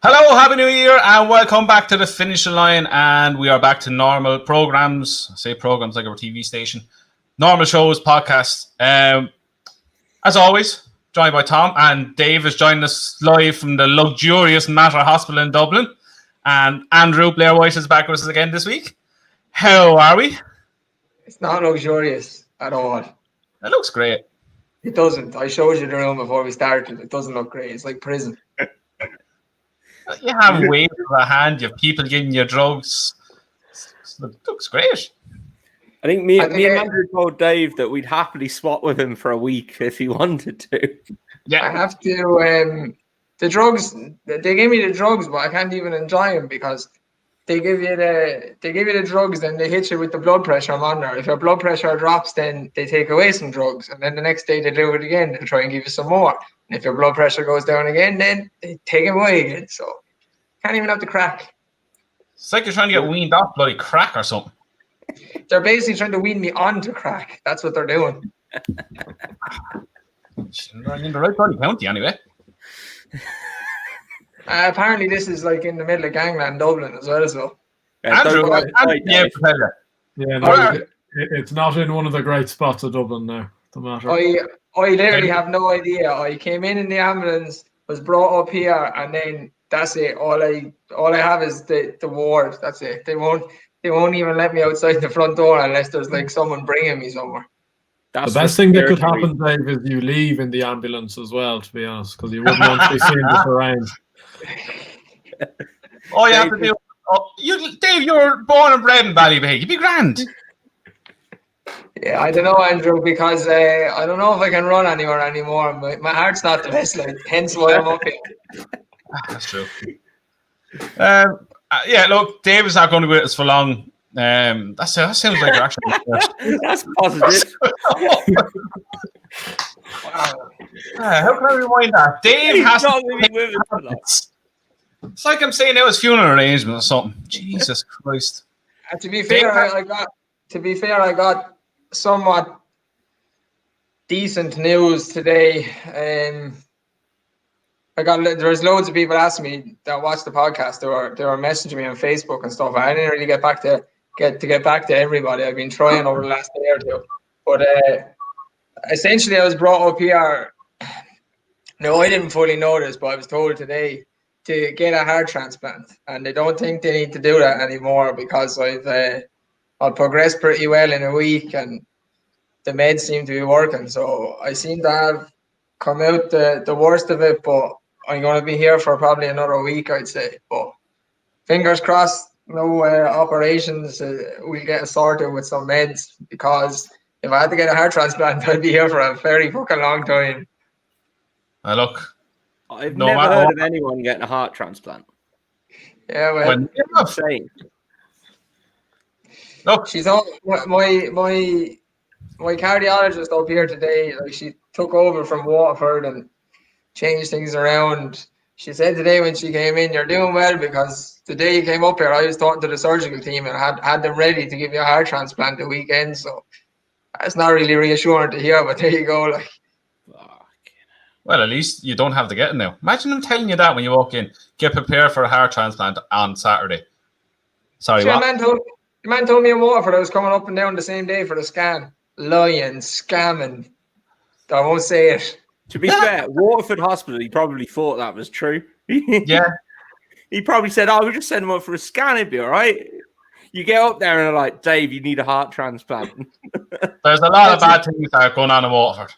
Hello, Happy New Year, and welcome back to the finishing line. And we are back to normal programs. I say programs like our TV station. Normal shows, podcasts. As always, joined by Tom, and Dave is joining us live from the luxurious Mater Hospital in Dublin. And Andrew, Blair White, is back with us again this week. How are we? It's not luxurious at all. It looks great. It doesn't. I showed you the room before we started. It doesn't look great. It's like prison. You have waves of a hand. You have people giving you drugs. It looks great. I think me and Andrew told Dave that we'd happily swap with him for a week if he wanted to. Yeah, I have to. The drugs. They gave me the drugs, but I can't even enjoy them because they give you the drugs, then they hit you with the blood pressure monitor. If your blood pressure drops, then they take away some drugs, and then the next day they do it again and try and give you some more. And if your blood pressure goes down again, then they take it away again. So can't even have the crack. It's like you're trying to get weaned off bloody crack or something. They're basically trying to wean me onto crack. That's what they're doing. You're in the right bloody county anyway. Apparently, this is like in the middle of gangland, Dublin as well. So, Andrew, it's not in one of the great spots of Dublin now. The matter. I literally have no idea. I came in the ambulance, was brought up here, and then that's it. All I have is the ward. That's it. They won't even let me outside the front door unless there's like someone bringing me somewhere. The best thing that could happen, Dave, is you leave in the ambulance as well, to be honest, because you wouldn't want to be seeing this around. All you have to do, Dave, you were born and bred in Ballybeg. You'd be grand. Yeah, I don't know, Andrew, because I don't know if I can run anywhere anymore. My heart's not the best, like, hence why I'm up here. That's true. Look, Dave is not going to be with us for long. That sounds like you're actually. That's positive. Wow. How can I rewind that? Dave has to be with us. It's like I'm saying now his funeral arrangement or something. Jesus Christ. To be fair, I got somewhat decent news today. There's loads of people asking me that watch the podcast. They were messaging me on Facebook and stuff. I didn't really get back to everybody. I've been trying over the last day or two. But essentially, I was brought up here. No, I didn't fully know this, but I was told today to get a heart transplant, and they don't think they need to do that anymore because I've progressed pretty well in a week, and the meds seem to be working. So I seem to have come out the worst of it, but I'm going to be here for probably another week, I'd say. But fingers crossed, no operations. We'll get sorted with some meds, because if I had to get a heart transplant, I'd be here for a very fucking long time. Look, I've never heard of anyone getting a heart transplant. Yeah, well, insane. Look, she's all my cardiologist up here today. Like, she took over from Waterford and changed things around. She said today when she came in, "You're doing well, because the day you came up here, I was talking to the surgical team and had them ready to give you a heart transplant the weekend." So it's not really reassuring to hear, but there you go. Like, well, at least you don't have to get it now. Imagine them telling you that when you walk in. Get prepared for a heart transplant on Saturday. Sorry, what? The man told me in Waterford I was coming up and down the same day for the scan. Lying, scamming. I won't say it. To be fair, Waterford Hospital, he probably thought that was true. Yeah. He probably said, we'll just send him up for a scan, it'd be all right. You get up there and they're like, "Dave, you need a heart transplant." There's a lot of bad things that are going on in Waterford.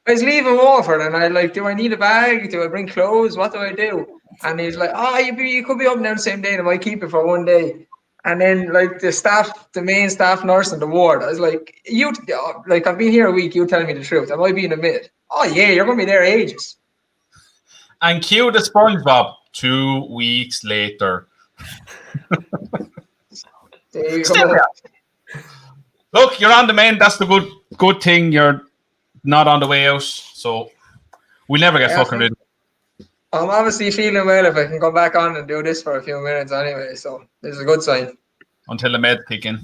I was leaving Waterford and I like, do I need a bag? Do I bring clothes? What do I do? And he's like, you could be up there the same day and I might keep it for one day. And then like the main staff nurse in the ward, I was like, I've been here a week, you tell me the truth. Am I being admitted? Oh yeah, you're going to be there ages. And cue the SpongeBob 2 weeks later. Look, you're on the mend. That's the good thing. You're not on the way out, so we'll never get fucking rid of it. I'm obviously feeling well if I can come back on and do this for a few minutes anyway, so this is a good sign. Until the meds kick in.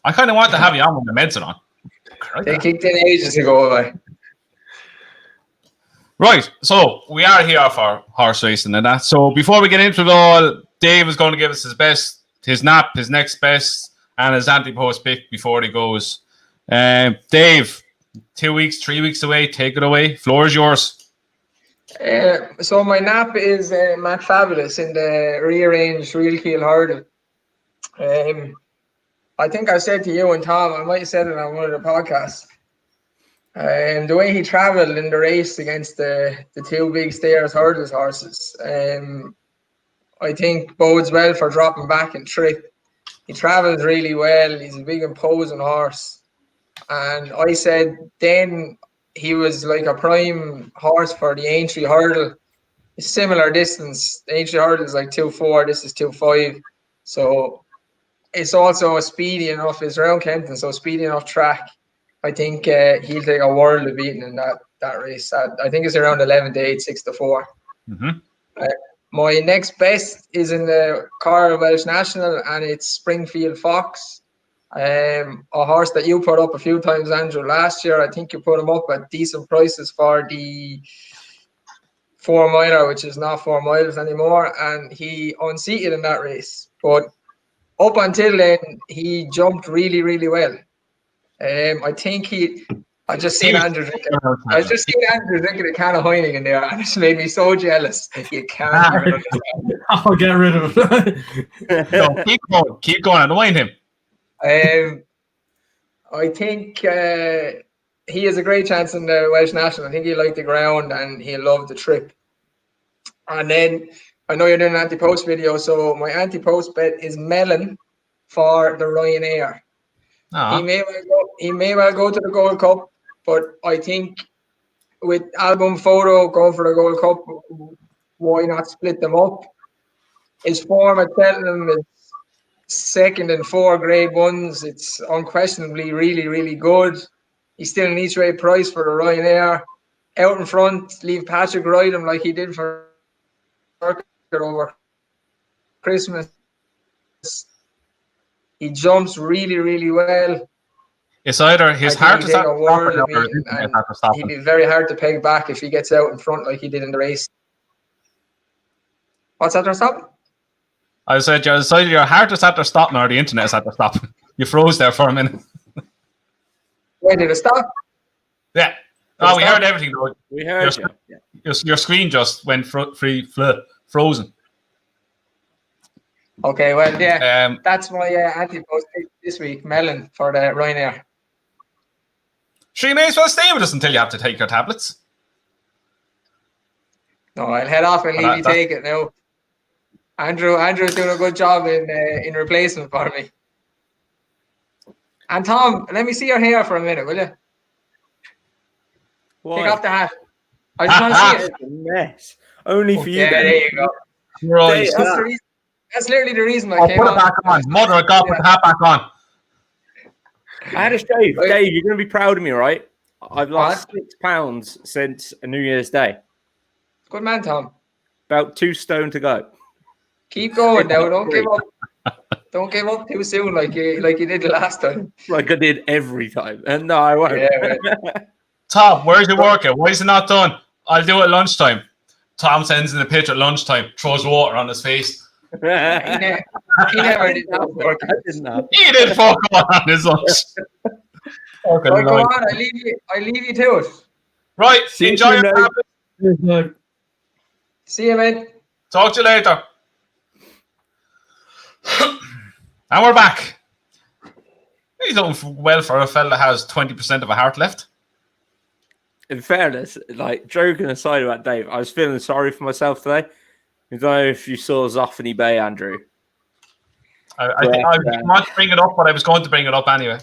I kind of want to have you on when the meds are on. They kicked in ages ago, Right, so we are here for horse racing and that. So before we get into it all, Dave is going to give us his best, his nap, his next best, and his anti-post pick before he goes. Dave, 2 weeks, 3 weeks away. Take it away. Floor is yours. So my nap is Matt Fabulous in the rearranged Relkeel Hurdle. I think I said to you and Tom, I might have said it on one of the podcasts. The way he travelled in the race against the two big stayers hurdles horses, I think bodes well for dropping back in trip. He travels really well. He's a big imposing horse. And I said then he was like a prime horse for the Aintree Hurdle. Similar distance. The Aintree Hurdle is like 2.4. This is 2.5. So it's also a speedy enough. It's around Kenton, so speedy enough track. I think he'll take a world of beating in that race. I think it's around 11-8, 6-4. Mm-hmm. My next best is in the car Welsh National, and it's Springfield Fox. A horse that you put up a few times, Andrew, last year. I think you put him up at decent prices for the 4 miler, which is not 4 miles anymore, and he unseated in that race. But up until then, he jumped really, really well. I think I just seen Andrew drinking a can of Heineken there, and it's made me so jealous. You can't even understand. I'll get rid of it. No, keep going. Annoying him. I think he has a great chance in the Welsh National. I think he'll like the ground and he'll love the trip. And then I know you're doing an anti-post video, so my anti-post bet is Melon for the Ryanair. He may well go to the Gold Cup, but I think with album photo going for the Gold Cup, why not split them up? His form at Cheltenham is second in 4 Grade 1s. It's unquestionably really, really good. He's still an each way price for the Ryanair. Out in front, leave Patrick ride him like he did for over Christmas. He jumps really, really well. It's either his heart is he'd be very hard to peg back if he gets out in front like he did in the race. What's after stopping? I said your heart is after stopping or the internet is after stopping. You froze there for a minute. Wait, did it stop? Yeah. We heard everything though. We heard your screen just went frozen. Okay, well, yeah, that's my anti-post this week, Melon for the Ryanair. Sure, you may as well stay with us until you have to take your tablets. No, I'll head off and leave you take it now. Andrew's doing a good job in replacement for me. And Tom, let me see your hair for a minute, will you? Why? Take off the hat. I just want to see it. It's a mess. Only for you. Yeah, there you go. Right. That's literally the reason I came put it back on. Mother, God, put the hat back on. I had a shave. Dave, you're going to be proud of me, right? I've lost 6 pounds since New Year's Day. Good man, Tom. About 2 stone to go. Keep going now. Don't give up. Don't give up too soon like you did the last time. Like I did every time. And no, I won't. Yeah, Tom, where's your workout? Why is it not done? I'll do it at lunchtime. Tom sends in the pitch at lunchtime, throws water on his face. He never did that. He did fuck on his lunch. Right, go on. I leave you to it. Right. Enjoy your tablet. See you, man. Talk to you later. And we're back. He's doing well for a fella that has 20% of a heart left. In fairness, like joking aside about Dave, I was feeling sorry for myself today. I don't know if you saw Zoffany Bay, Andrew. I think I want to bring it up, but I was going to bring it up anyway.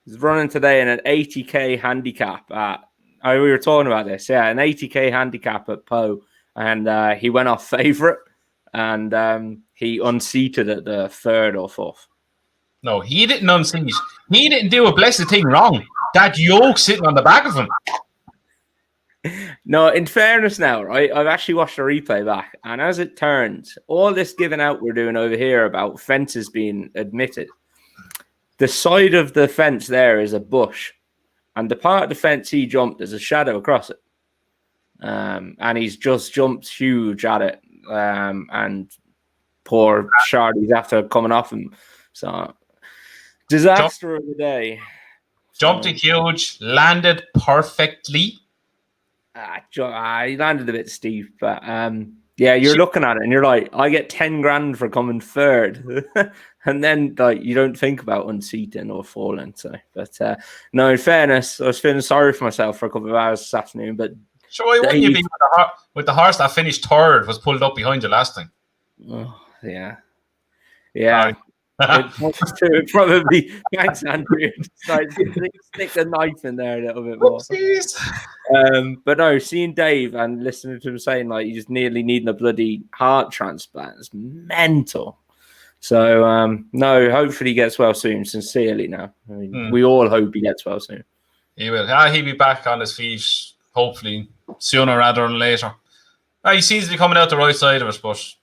He's running today in an 80k handicap we were talking about this. Yeah, an 80k handicap at Poe, and he went off favourite, and he unseated at the 3rd or 4th. No, he didn't unseat. He didn't do a blessed thing wrong. That yoke sitting on the back of him. No, in fairness now, right, I've actually watched the replay back, and as it turns, all this giving out we're doing over here about fences being admitted, the side of the fence there is a bush, and the part of the fence he jumped, there's a shadow across it. and he's just jumped huge at it. And poor Shardy's after coming off him. So disaster of the day. Jumped it huge, landed perfectly. He landed a bit steep, but yeah, you're looking at it and you're like, I get 10 grand for coming third, and then like you don't think about unseating or falling. So, but no, in fairness, I was feeling sorry for myself for a couple of hours this afternoon. But so why wouldn't you be with the horse that finished third was pulled up behind you last time? Oh, yeah. It probably thanks, Andrew. Stick the knife in there a little bit more. But no, seeing Dave and listening to him saying like he's nearly needing a bloody heart transplant is mental. So no, hopefully he gets well soon. Sincerely, now. I mean, we all hope he gets well soon. He will. He'll be back on his feet hopefully sooner rather than later. He seems to be coming out the right side of it, but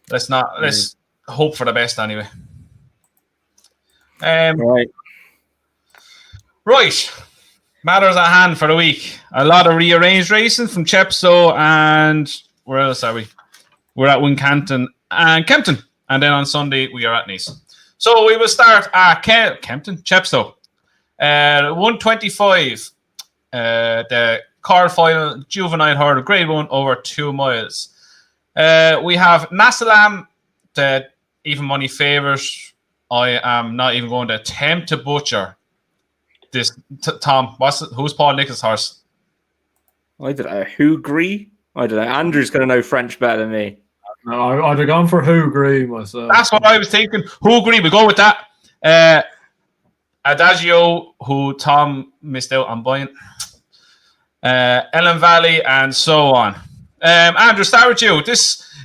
let's hope for the best anyway. Right. Matters at hand for the week. A lot of rearranged racing from Chepstow, and where else are we? We're at Wincanton and Kempton, and then on Sunday we are at Naas. So we will start at Chepstow. 125. The car final juvenile hurdle, grade 1 over 2 miles. We have Nasalam, the even money favourite. I am not even going to attempt to butcher this. Tom, who's Paul Nichols' horse? I don't know. Hooghry? I don't know. Andrew's going to know French better than me. No, I'd have gone for Hooghry myself. That's what I was thinking. Hooghry, we go with that. Adagio, who Tom missed out on buying. Ellen Valley, and so on. Andrew, start with you.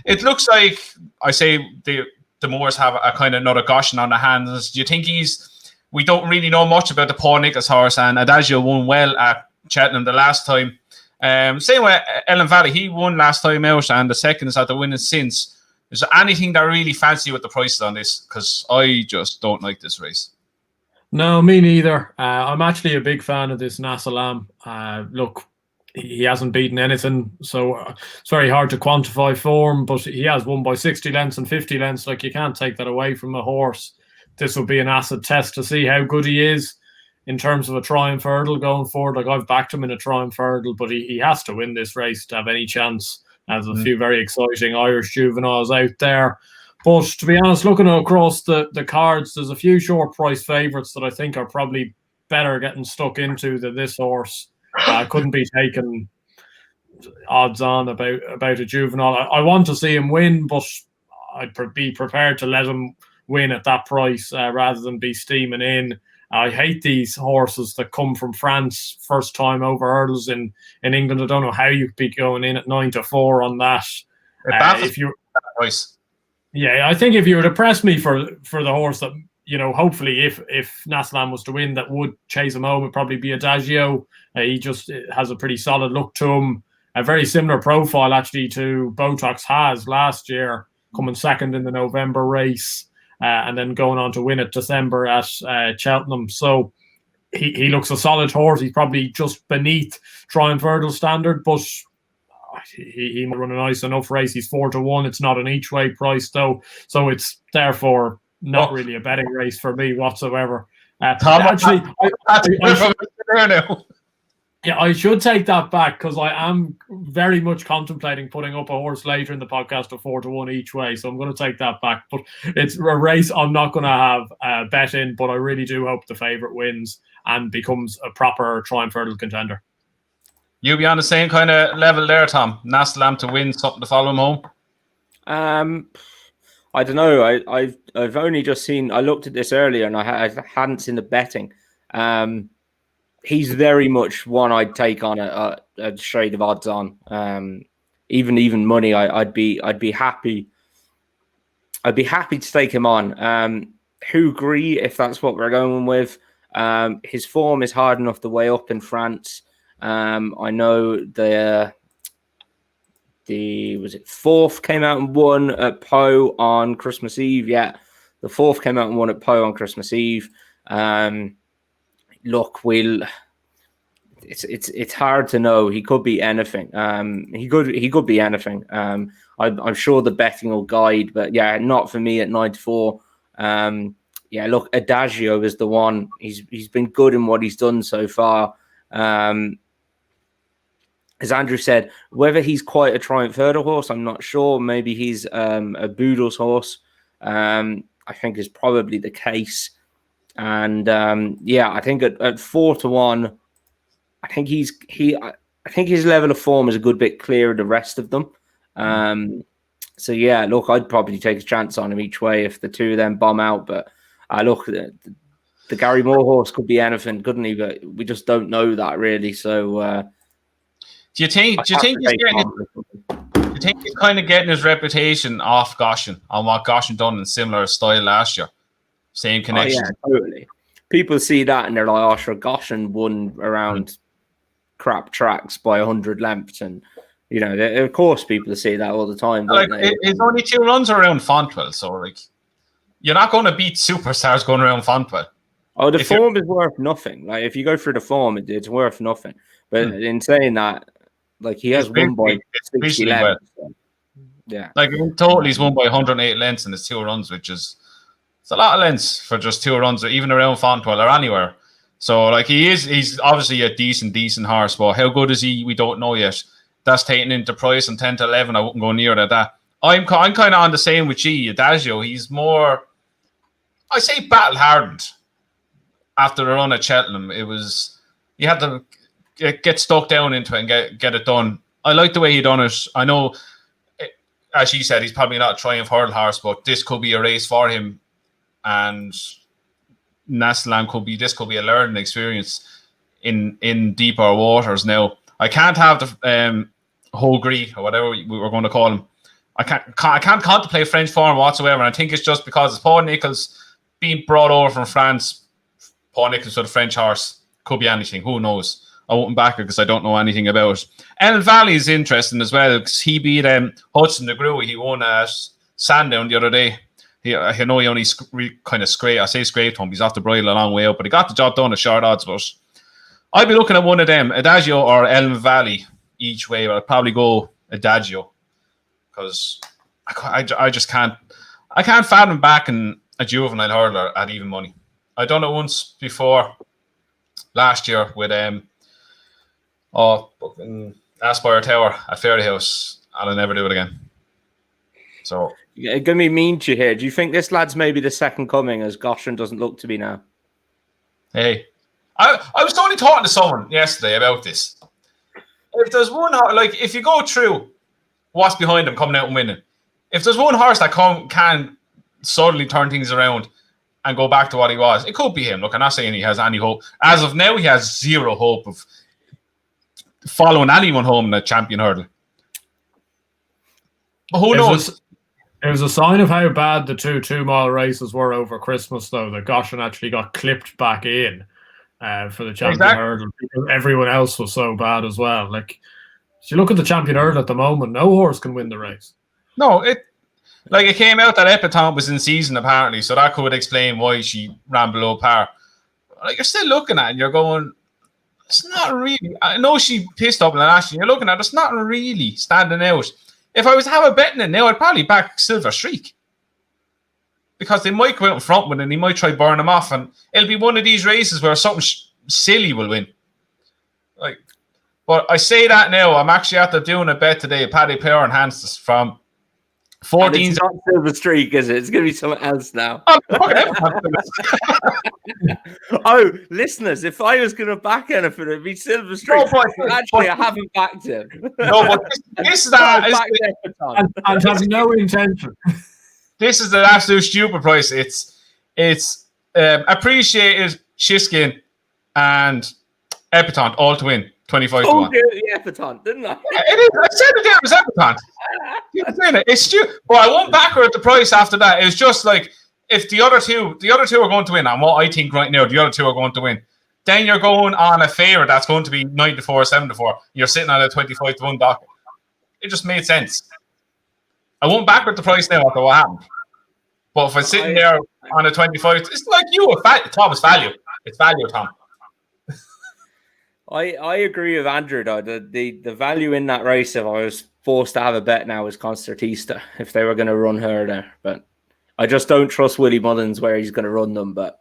It looks like, I say, the Moors have a kind of another Goshen on their hands. Do you think we don't really know much about the Paul Nichols horse, and Adagio won well at Cheltenham the last time. Same way Ellen Valley, he won last time out, and the second is at the winning since. Is there anything that really fancy with the prices on this? Because I just don't like this race. No, me neither. I'm actually a big fan of this Nasalam. Look, he hasn't beaten anything, so it's very hard to quantify form, but he has won by 60 lengths and 50 lengths. Like, you can't take that away from a horse. This will be an acid test to see how good he is in terms of a Triumph Hurdle going forward. Like, I've backed him in a Triumph Hurdle, but he has to win this race to have any chance. There's a few very exciting Irish juveniles out there. But to be honest, looking across the cards, there's a few short price favourites that I think are probably better getting stuck into than this horse. Couldn't be taken odds on about a juvenile. I want to see him win, but I'd be prepared to let him win at that price rather than be steaming in. I hate these horses that come from France first time over hurdles in England. I don't know how you could be going in at 9-4 on that. If you, yeah, I think if you were to press me for the horse that, you know, hopefully if Nasalam was to win, that would chase him home, it'd probably be Adagio. He just has a pretty solid look to him. A very similar profile actually to Botox has last year, coming second in the November race. And then going on to win it December at Cheltenham. So he looks a solid horse. He's probably just beneath Triumph Hurdle standard, but he might run a nice enough race. He's 4-1. It's not an each way price though, so it's therefore not really a betting race for me whatsoever. Tom, actually, I should take that back because I am very much contemplating putting up a horse later in the podcast of 4-1 each way. So I'm going to take that back. But it's a race I'm not going to have a bet in, but I really do hope the favourite wins and becomes a proper Triumph Hurdle contender. You be on the same kind of level there, Tom? Nasalam to win, something to follow him home? I don't know. I've only just seen. I looked at this earlier and I hadn't seen the betting. He's very much one I'd take on a shade of odds on. Even money, I'd be happy. I'd be happy to take him on. Hooghry, if that's what we're going with. His form is hard enough the way up in France. I know the fourth came out and won at Pau on Christmas Eve. Yeah, the fourth came out and won at Pau on Christmas Eve. Look, it's hard to know. He could be anything. He could be anything. I'm sure the betting will guide, but yeah, not for me at 9-4. Yeah, look, Adagio is the one. He's been good in what he's done so far. As Andrew said, whether he's quite a Triumph Hurdle horse, I'm not sure. Maybe he's a Boodles horse. I think is probably the case. And yeah, I think at 4-1, I think I think his level of form is a good bit clearer of the rest of them. So yeah, look, I'd probably take a chance on him each way if the two of them bomb out. But look, the Gary Moore horse could be anything, couldn't he? But we just don't know that really. So do you think he's kind of getting his reputation off Goshen on what Goshen done in similar style last year? Same connection. Oh, yeah, totally. People see that and they're like, "Oh, sure, Goshen won around crap tracks by 100 lengths," and you know, of course, people see that all the time. Don't they? It's only 2 runs around Fontwell, so like, you're not going to beat superstars going around Fontwell. Oh, the form is worth nothing. Like if you go through the form, it's worth nothing. But in saying that, like he has won by 60 lengths. So, yeah, like in total, he's won by 108 lengths in his 2 runs, which is it's a lot of lengths for just 2 runs, or even around Fontwell or anywhere. So like he's obviously a decent horse, but how good is he? We don't know yet. That's taken into price, and 10-11, I wouldn't go near that. I'm kind of on the same with G. Adagio, he's more, I say, battle hardened. After the run at Cheltenham, you had to get stuck down into it and get it done. I like the way he done it. I know, as she said, he's probably not a Triumph Hurdle horse, but this could be a race for him, and Nasalam could be a learning experience in deeper waters. Now, I can't have the Hogri or whatever we were going to call him. I can't contemplate French form whatsoever. And I think it's just because it's Paul Nichols being brought over from France. Paul Nichols with a French horse could be anything. Who knows? I won't back it because I don't know anything about it. El Valley is interesting as well because he beat Hudson de Grue. He won at Sandown the other day. I know he only kind of scraped him. He's off the bridle a long way out, but he got the job done at short odds. But I'd be looking at one of them, Adagio or Elm Valley, each way. But I'd probably go Adagio because I just can't. I can't fathom backing a juvenile hurdler at even money. I done it once before last year with Aspire Tower at Fairyhouse, and I'll never do it again. So it's gonna be mean to you here. Do you think this lad's maybe the second coming, as Goshen doesn't look to be now? Hey, I was only talking to someone yesterday about this. If there's one, like if you go through what's behind him coming out and winning, if there's one horse that can suddenly turn things around and go back to what he was, it could be him. Look, I'm not saying he has any hope. As of now, he has zero hope of following anyone home in a champion hurdle. But who knows? It was a sign of how bad the 2 2-mile races were over Christmas, though, that Goshen actually got clipped back in for the champion hurdle because everyone else was so bad as well. Like, if you look at the champion hurdle at the moment, no horse can win the race. No, it came out that Epitome was in season apparently, so that could explain why she ran below par. Like, you're still looking at it and you're going, it's not really. I know she pissed up in the last year. You're looking at it, it's not really standing out. If I was to have a bet in it now, I'd probably back Silver Streak. Because they might go out in front with it and he might try to burn them off. And it'll be one of these races where something silly will win. Like, but I say that now. I'm actually after doing a bet today. Paddy Power enhanced from 14. It's not Silver Streak, is it? It's going to be something else now. Oh, listeners, if I was going to back anything, it'd be Silver Streak. No, actually, I haven't backed him. No, but this is that. And have no intention. This is the absolute stupid price. It's Appreciated, Shiskin, and Epitome all to win. 25 to 1. The Epitome, didn't I? Yeah, it is. I said it was Epitome. It's stupid. But I won't back her at the price after that. It was just like if the other two are going to win, and what I think right now, the other two are going to win. Then you're going on a favourite that's going to be 9-4, 7-4. You're sitting on a 25 to 1 docket. It just made sense. I won't back her at the price now after what happened. But if I'm sitting there on a 25, it's like you, Tom, it's value. It's value, Tom. I agree with Andrew though. The value in that race, if I was forced to have a bet now, is Concertista if they were going to run her there. But I just don't trust Willie Mullins where he's going to run them. But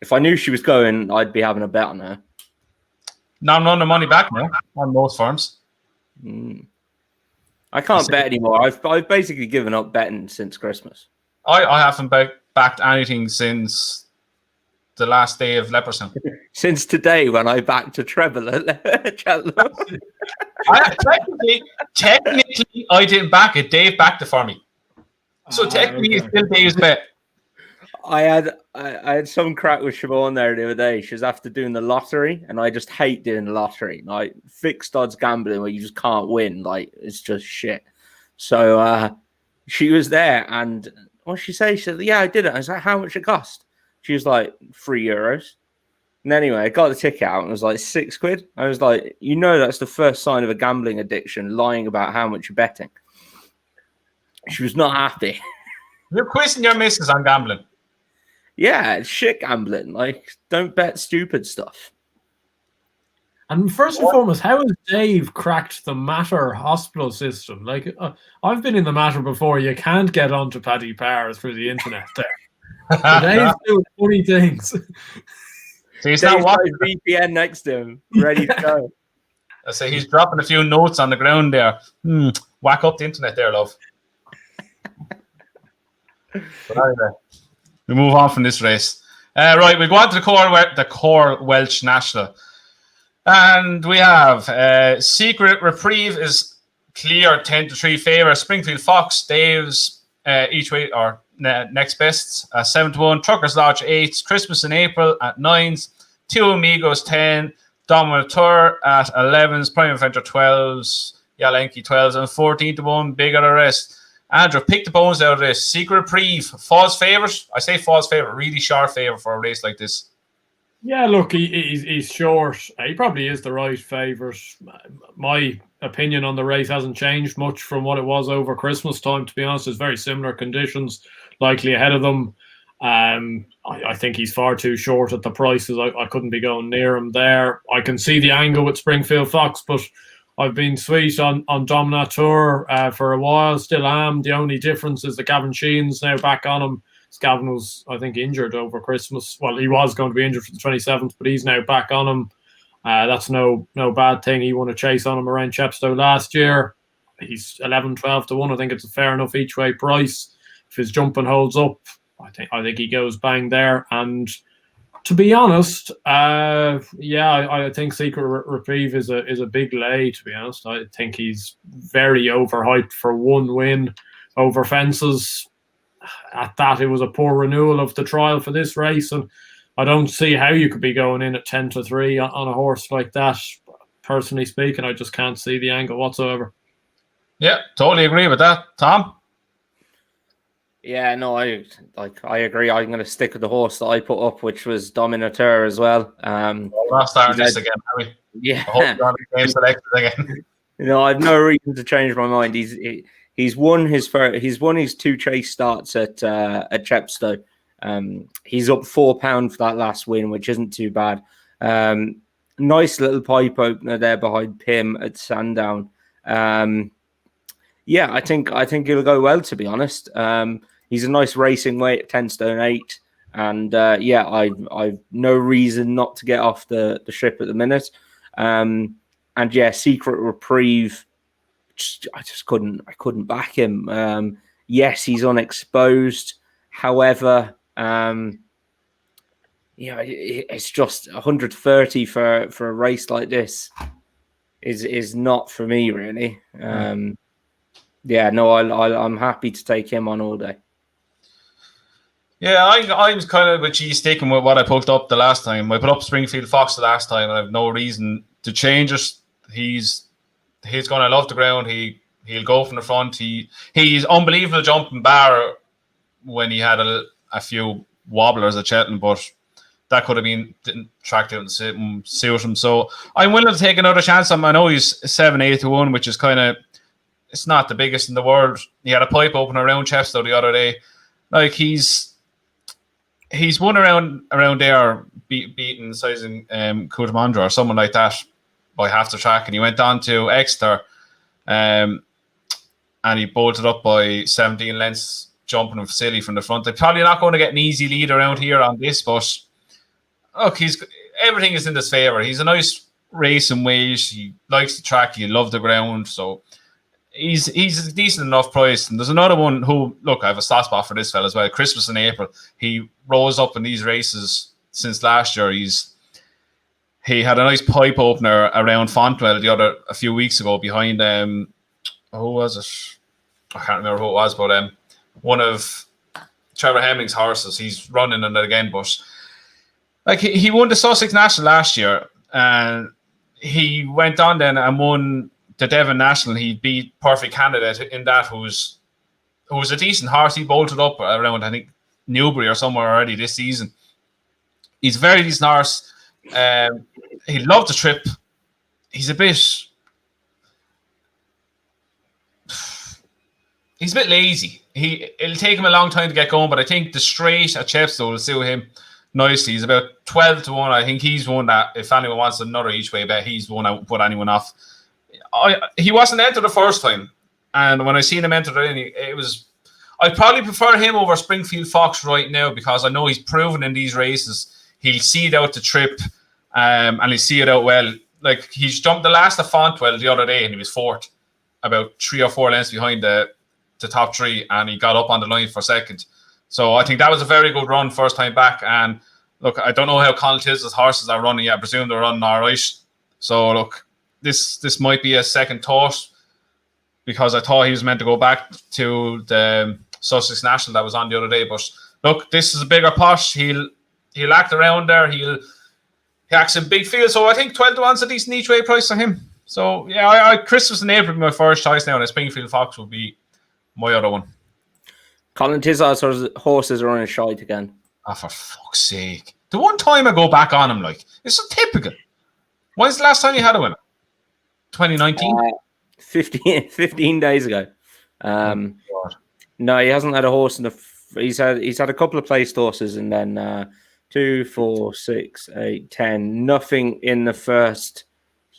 if I knew she was going, I'd be having a bet on her. Now I'm on the money back now on most firms. I can't bet anymore. I've basically given up betting since Christmas. I haven't backed anything since the last day of Leopardstown. Since today when I backed a treble at Cheltenham. Technically, I didn't back it. Dave backed it for me. So technically, it's still Dave's bet. I had some crack with Siobhan there the other day. She was after doing the lottery, and I just hate doing the lottery. Like fixed odds gambling where you just can't win. Like it's just shit. So she was there, and what she say? She said, "Yeah, I did it." I was like, "How much it cost?" She was like €3. And anyway, I got the ticket out and it was like £6. I was like, that's the first sign of a gambling addiction, lying about how much you're betting. She was not happy. You're quizzing your missus on gambling. Yeah, it's shit gambling. Like, don't bet stupid stuff. And first and foremost, how has Dave cracked the Matter hospital system? Like, I've been in the Matter before. You can't get onto Paddy Power through the internet there. So Dave's doing funny things. So he's not watching VPN next to him, ready to go. I say he's dropping a few notes on the ground there. Whack up the internet there, love. But anyway, we move on from this race. Right, we go on to the core Welsh National. And we have Secret Reprieve is clear 10-3 favour. Springfield Fox, Dave's each way or next best 7-1. Truckers Lodge 8. Christmas in April at 9s. Two Amigos 10. Dominator at 11s. Prime Adventure 12s. Yalenki 12s and 14-1. Big at the rest. Andrew, pick the bones out of this. Secret Reprieve, false favourite. I say false favourite, really short favourite for a race like this. Yeah, look, he's short. He probably is the right favourite. My opinion on the race hasn't changed much from what it was over Christmas time, to be honest. There's very similar conditions likely ahead of them. I think he's far too short at the prices. I couldn't be going near him there. I can see the angle with Springfield Fox, but I've been sweet on Dominator for a while, still am. The only difference is that Gavin Sheehan's now back on him. Gavin was, I think, injured over Christmas. Well, he was going to be injured for the 27th, but he's now back on him. That's no bad thing. He won a chase on him around Chepstow last year. He's 11-12-1. I think it's a fair enough each way price. If his jumping holds up, I think he goes bang there. And to be honest, I think Secret Reprieve is a big lay, to be honest. I think he's very overhyped for one win over fences. At that, it was a poor renewal of the trial for this race, and I don't see how you could be going in at 10-3 on a horse like that. Personally speaking, I just can't see the angle whatsoever. Yeah, totally agree with that. Tom? Yeah, no, I agree. I'm going to stick with the horse that I put up, which was Dominator as well. We're not starting this again, are we? Yeah. I hope you're on the same selection again. I've no reason to change my mind. He's won his two chase starts at Chepstow. He's up £4 for that last win, which isn't too bad. Nice little pipe opener there behind Pim at Sandown. Yeah, I think it'll go well, to be honest. He's a nice racing weight at 10 stone 8. And I've no reason not to get off the ship at the minute. Secret Reprieve, I couldn't back him. Yes, he's unexposed. However, it's just 130 for a race like this is not for me, really. I'm happy to take him on all day. Yeah, I was kind of with you sticking with what I put up the last time. I put up Springfield Fox the last time, and I have no reason to change it. He's going to love the ground. He'll go from the front. He's unbelievable jumping bar when he had a few wobblers at Cheltenham, but that could have been didn't track out and suit him. So I'm willing to take another chance. I know he's 7-8-1, which is kind of, it's not the biggest in the world. He had a pipe open around Chepstow the other day. Like he's won around there, beating sizing Kudamandra or someone like that by half the track, and he went on to Exeter, and he bolted up by 17 lengths, jumping him silly from the front. They're probably not going to get an easy lead around here on this, but look, everything is in his favour. He's a nice racing weight. He likes the track. He loves the ground, so he's a decent enough price. And there's another one who, look, I have a soft spot for this fella as well. Christmas in April. He rose up in these races since last year. He had a nice pipe opener around Fontwell a few weeks ago behind who was it? I can't remember who it was, but one of Trevor Hemming's horses. He's running in it again, but like he won the Sussex National last year, and he went on then and won the Devon National. He beat Perfect Candidate in that, who's a decent horse. He bolted up around, I think, Newbury or somewhere already this season. He's a very decent horse. He loved the trip. He's a bit lazy. It'll take him a long time to get going, but I think the straight at Chepstow will suit him nicely. He's about 12-1. I think he's one that if anyone wants another each way bet, he's one that won't put anyone off. He wasn't entered the first time, and when I seen him enter it was. I'd probably prefer him over Springfield Fox right now, because I know he's proven in these races he'll see it out the trip, and he'll see it out well. Like, he's jumped the last of Fontwell the other day, and he was fourth, about 3 or 4 lengths behind the top three, and he got up on the line for second. So I think that was a very good run first time back. And look, I don't know how Conal Till's horses are running yet. I presume they're running all right. So look, this might be a second thought, because I thought he was meant to go back to the Sussex National that was on the other day. But look, this is a bigger pot. He'll act around there. He acts in big field. So I think 12-1's a decent each way price for him. So yeah, Christmas in April be my first choice now, and Springfield Fox will be my other one. Colin Tizard's horses are running shite again. Oh, for fuck's sake. The one time I go back on him, like, it's so typical. When's the last time you had a winner? 2019? 15 days ago. No, he hasn't had a horse in he's had a couple of placed horses, and then 2, 4, 6, 8, 10. Nothing in the first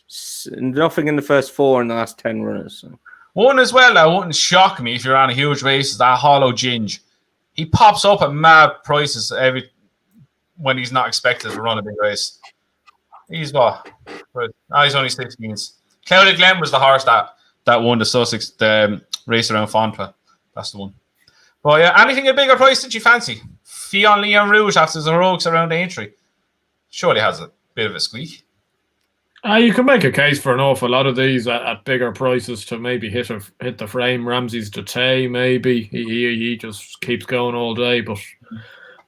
4 in the last 10 runners. So. One as well that wouldn't shock me if you're on a huge race is that Hollow Ginge. He pops up at mad prices when he's not expected to run a big race. He's what? He's only 16s. Clouded Glen was the horse that won the Sussex race around Fontwell. That's the one. But yeah, anything a bigger price that you fancy? Fionn Leon Rouge after the heroics around Aintree. Surely has a bit of a squeak. You can make a case for an awful lot of these at bigger prices to maybe hit the frame. Ramsey's Dete, maybe. He just keeps going all day. But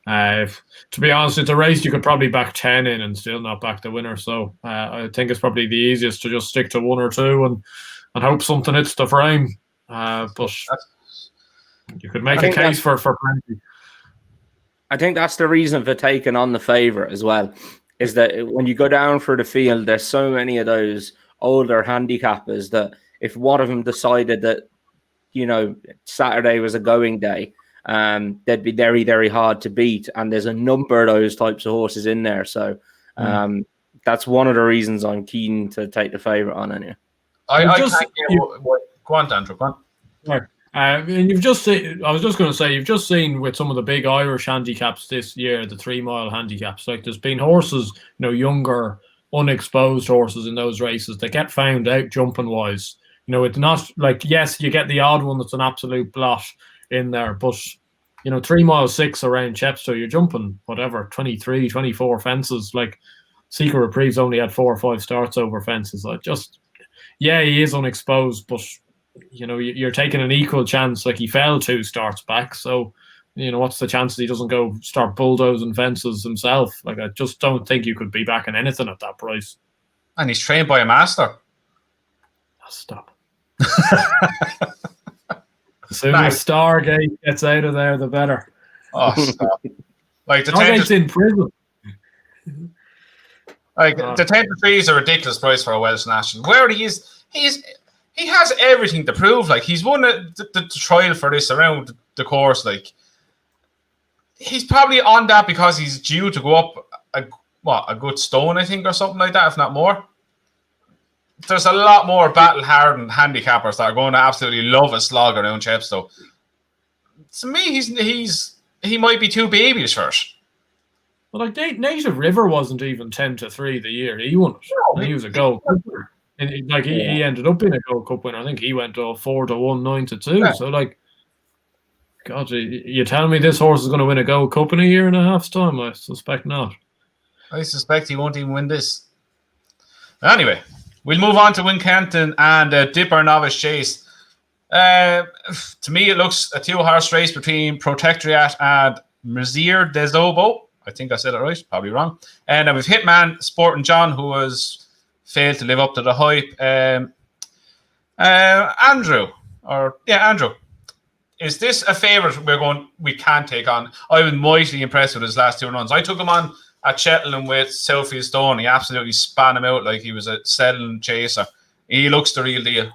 to be honest, it's a race you could probably back 10 in and still not back the winner. So I think it's probably the easiest to just stick to 1 or 2 and hope something hits the frame. But you could make a case for plenty. I think that's the reason for taking on the favourite as well. Is that when you go down for the field, there's so many of those older handicappers that if one of them decided that, Saturday was a going day, they'd be very, very hard to beat. And there's a number of those types of horses in there. So that's one of the reasons I'm keen to take the favourite on anyway. I go on, Andrew, go on. Right. And you've just seen, I was just going to say, you've just seen with some of the big Irish handicaps this year, the 3 mile handicaps, like there's been horses, younger, unexposed horses in those races that get found out jumping wise. It's not like, yes, you get the odd one that's an absolute blot in there, but 3 mile 6 around Chepstow, you're jumping whatever, 23, 24 fences. Like Secret Reprieve's only had 4 or 5 starts over fences. Like he is unexposed, but you're taking an equal chance. Like he fell 2 starts back, so what's the chances he doesn't go start bulldozing fences himself? Like I just don't think you could be backing anything at that price. And he's trained by a master. Stop. As soon as Stargate gets out of there, the better. Oh, stop. Like the Stargate's in prison. Like the 10-3 is a ridiculous price for a Welsh national. Where he has everything to prove. Like he's won the trial for this around the course. Like he's probably on that because he's due to go up a good stone, I think, or something like that, if not more. There's a lot more battle-hardened handicappers that are going to absolutely love a slog around Chepstow. To me, he might be too babyish for it. Well, like Native River wasn't even 10-3 the year he won it. No, And he was a Gold Cup winner. And he ended up being a Gold Cup winner. I think he went 4-1, 9-2. Yeah. So like, God, you tell me this horse is going to win a Gold Cup in a year and a half's time? I suspect not. I suspect he won't even win this. Anyway, we'll move on to Wincanton and Dipper Novice Chase. To me, it looks a 2-horse race between Protectorate and Mizir des Obo. I think I said it right, probably wrong. And then with Hitman, Sporting John, who has failed to live up to the hype. Andrew. Is this a favourite we can't take on? I was mightily impressed with his last 2 runs. I took him on at Cheltenham with Southfield Stone. He absolutely span him out like he was a settling chaser. He looks the real deal.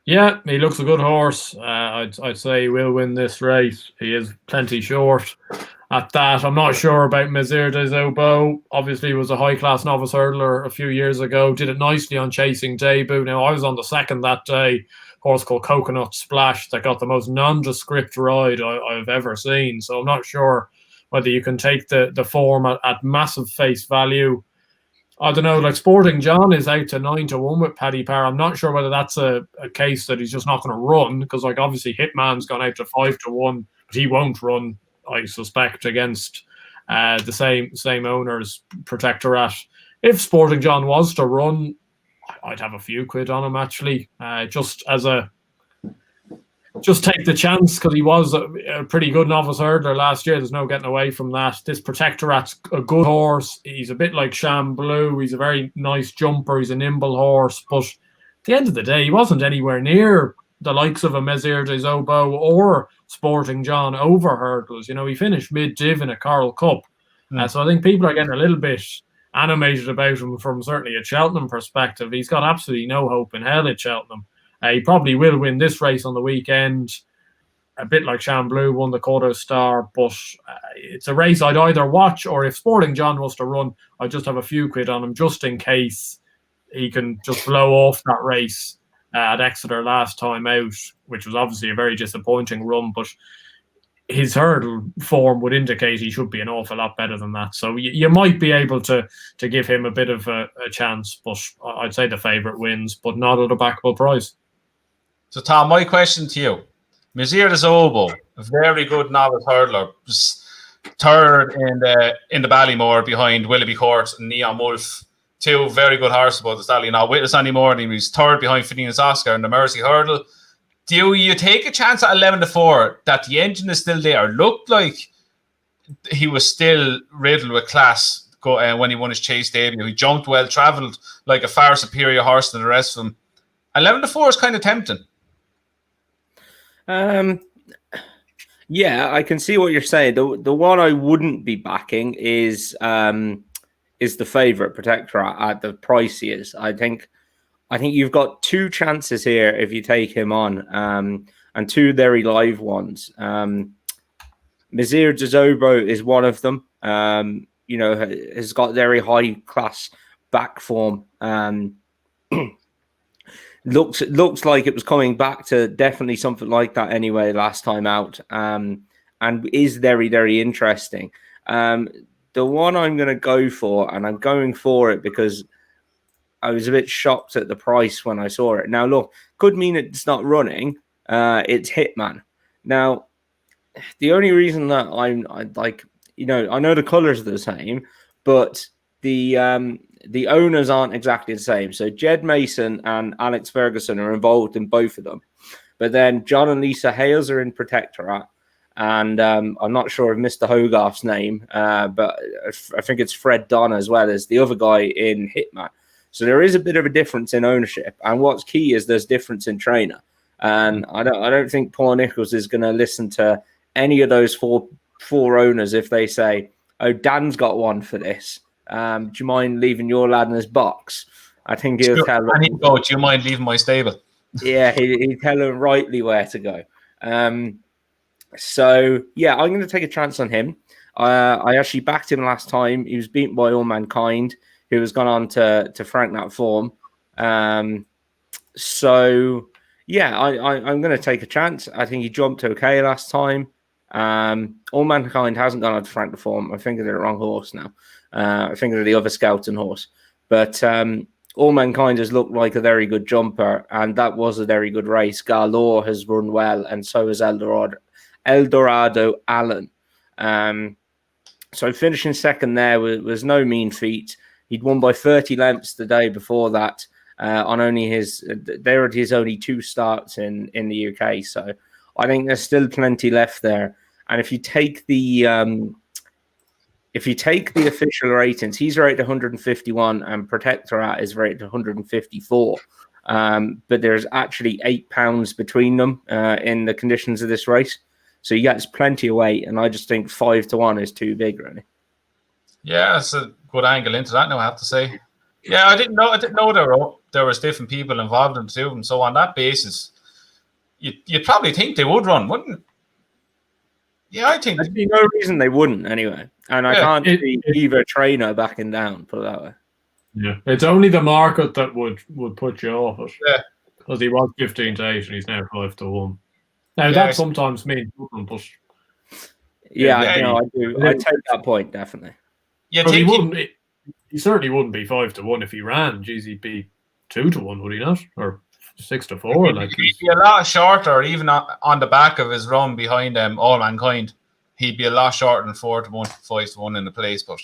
Yeah, he looks a good horse. I'd say he will win this race. He is plenty short at that. I'm not sure about Mizir des Obo. Obviously, he was a high-class novice hurdler a few years ago. Did it nicely on Chasing Debut. Now, I was on the second that day. Horse called Coconut Splash that got the most nondescript ride I've ever seen. So I'm not sure whether you can take the form at massive face value. I don't know, like Sporting John is out to 9-1 with Paddy Power. I'm not sure whether that's a case that he's just not going to run, because like obviously Hitman's gone out to 5-1, but he won't run, I suspect, against the same owners, Protectorate. If Sporting John was to run, I'd have a few quid on him actually, just take the chance, because he was a pretty good novice hurdler last year. There's no getting away from that. This Protectorate's a good horse. He's a bit like Sham Blue. He's a very nice jumper. He's a nimble horse. But at the end of the day, he wasn't anywhere near the likes of a Mizir des Obo or Sporting John over hurdles. You know, he finished mid-div in a Coral Cup. So I think people are getting a little bit animated about him from certainly a Cheltenham perspective. He's got absolutely no hope in hell at Cheltenham. He probably will win this race on the weekend, a bit like Sham Blue won the Corto Star, but it's a race I'd either watch, or if Sporting John was to run, I'd just have a few quid on him just in case he can just blow off that race at Exeter last time out, which was obviously a very disappointing run, but his hurdle form would indicate he should be an awful lot better than that. So you might be able to give him a bit of a chance, but I'd say the favourite wins, but not at a backable price. So, Tom, my question to you. Mizir des Obo, a very good novice hurdler, third in the Ballymore behind Willoughby Court and Neon Wolf. 2 very good horses, but the stallion not with us anymore. And he was third behind Phineas Oscar in the Mersey Hurdle. Do you take a chance at 11-4 that the engine is still there? Looked like he was still riddled with class when he won his Chase debut. He jumped well, travelled like a far superior horse than the rest of them. 11-4 is kind of tempting. Yeah, I can see what you're saying. The one I wouldn't be backing is the favourite Protectorate at the price he is. I think you've got 2 chances here if you take him on, and 2 very live ones. Mizir des Obo is one of them. Has got very high class back form. Looks like it was coming back to definitely something like that anyway last time out, and is very, very interesting. The one I'm going to go for, and I'm going for it because I was a bit shocked at the price when I saw it. Now, look, could mean it's not running. It's Hitman. Now, the only reason that I know the colours are the same, but the owners aren't exactly the same. So Jed Mason and Alex Ferguson are involved in both of them. But then John and Lisa Hales are in Protectorate. And I'm not sure of Mr. Hogarth's name, but I think it's Fred Don as well as the other guy in Hitman. So there is a bit of a difference in ownership. And what's key is there's difference in trainer. And I don't think Paul Nicholls is going to listen to any of those four owners if they say, oh, Dan's got one for this. Do you mind leaving your lad in his box? I think he'll tell them. And he'd go, do you mind leaving my stable? Yeah, he'd tell them rightly where to go. So, yeah, I'm going to take a chance on him. I actually backed him last time. He was beaten by All Mankind, who has gone on to frank that form. So, yeah, I'm going to take a chance. I think he jumped okay last time. All Mankind hasn't gone on to frank the form. I think they're the wrong horse now. I think they're the other Skeleton horse. But All Mankind has looked like a very good jumper, and that was a very good race. Lawlor has run well, and so has Eldorado Allen. So finishing second there was no mean feat. He'd won by 30 lengths the day before that on only his only 2 starts in the UK. So I think there's still plenty left there. And if you take the official ratings, he's rated 151 and Protectorat is rated 154. But there's actually £8 between them in the conditions of this race. So he gets plenty of weight, and I just think 5-1 is too big, really. Yeah, that's a good angle into that now, I have to say. Yeah, I didn't know there was different people involved in the two of them. So on that basis, you'd probably think they would run, wouldn't? Yeah, I think there'd be no reason they wouldn't anyway. And I can't see either trainer backing down, put it that way. Yeah, it's only the market that would put you off it. Yeah, because he was 15-8 and he's now 5-1. Now that sometimes means nothing, but I do. I take that point definitely. Yeah, but he certainly wouldn't be 5-1 if he ran. Geez, he'd be 2-1, would he not? Or 6-4? Like he'd be a lot shorter, even on the back of his run behind All Mankind. He'd be a lot shorter than 4-1, 5-1 in the place. But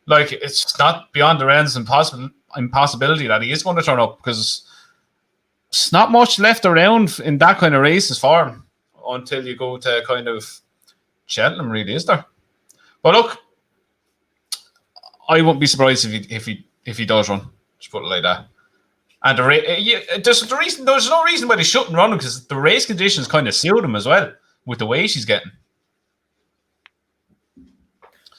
like, it's not beyond the realms of impossibility that he is going to turn up, because there's not much left around in that kind of races for him until you go to kind of Cheltenham, really, is there? But look, I won't be surprised if he does run. Just put it like that. And there's no reason why they shouldn't run, because the race conditions kind of suit him as well with the weight he's getting.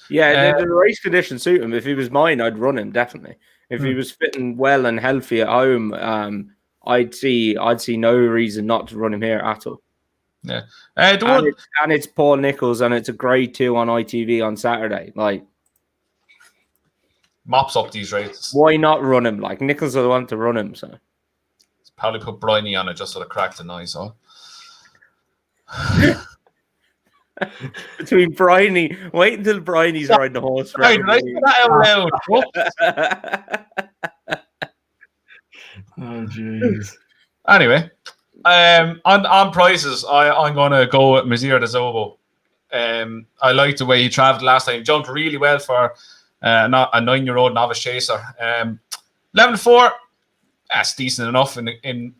Yeah, the race conditions suit him. If he was mine, I'd run him definitely. If he was fitting well and healthy at home, I'd see no reason not to run him here at all. Yeah, and it's Paul Nicholls, and it's a grade 2 on ITV on Saturday. Like, mops up these races. Why not run him? Like, Nicholls will want to run him, so probably put Bryony on it just so to crack the noise off. Between Bryony, wait until Bryony's riding the horse. For Oh jeez. Anyway, on prices, I'm gonna go with Mizir de Zobo. I liked the way he travelled last time. He jumped really well for not a 9-year-old novice chaser. 11-4, that's decent enough in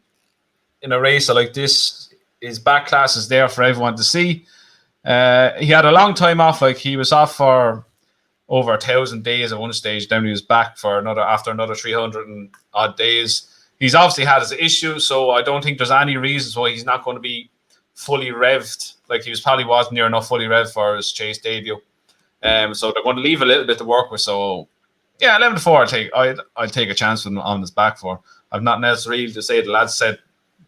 a race like this. His back class is there for everyone to see. He had a long time off. Like, he was off for over 1,000 days at one stage. Then he was back for after another 300 and odd days. He's obviously had his issues, so I don't think there's any reasons why he's not going to be fully revved. Like, he probably wasn't near enough fully revved for his chase debut. So they're going to leave a little bit to work with. So yeah, 11-4. I'll take a chance with him on his back for. I've nothing else really to say. The lads said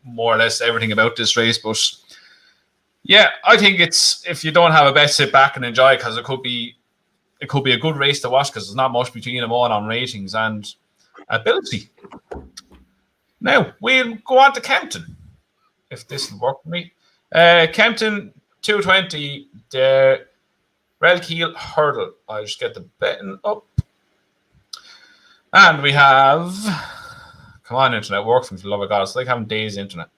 more or less everything about this race, but yeah, I think it's, if you don't have a bet, sit back and enjoy it, because it could be a good race to watch, because there's not much between them all on ratings and ability. Now we'll go on to Kempton, if this will work for me. Kempton 220, the Relkeel Hurdle. I'll just get the betting up. And we have, come on, internet, work for me, for the love of God. It's like having days internet.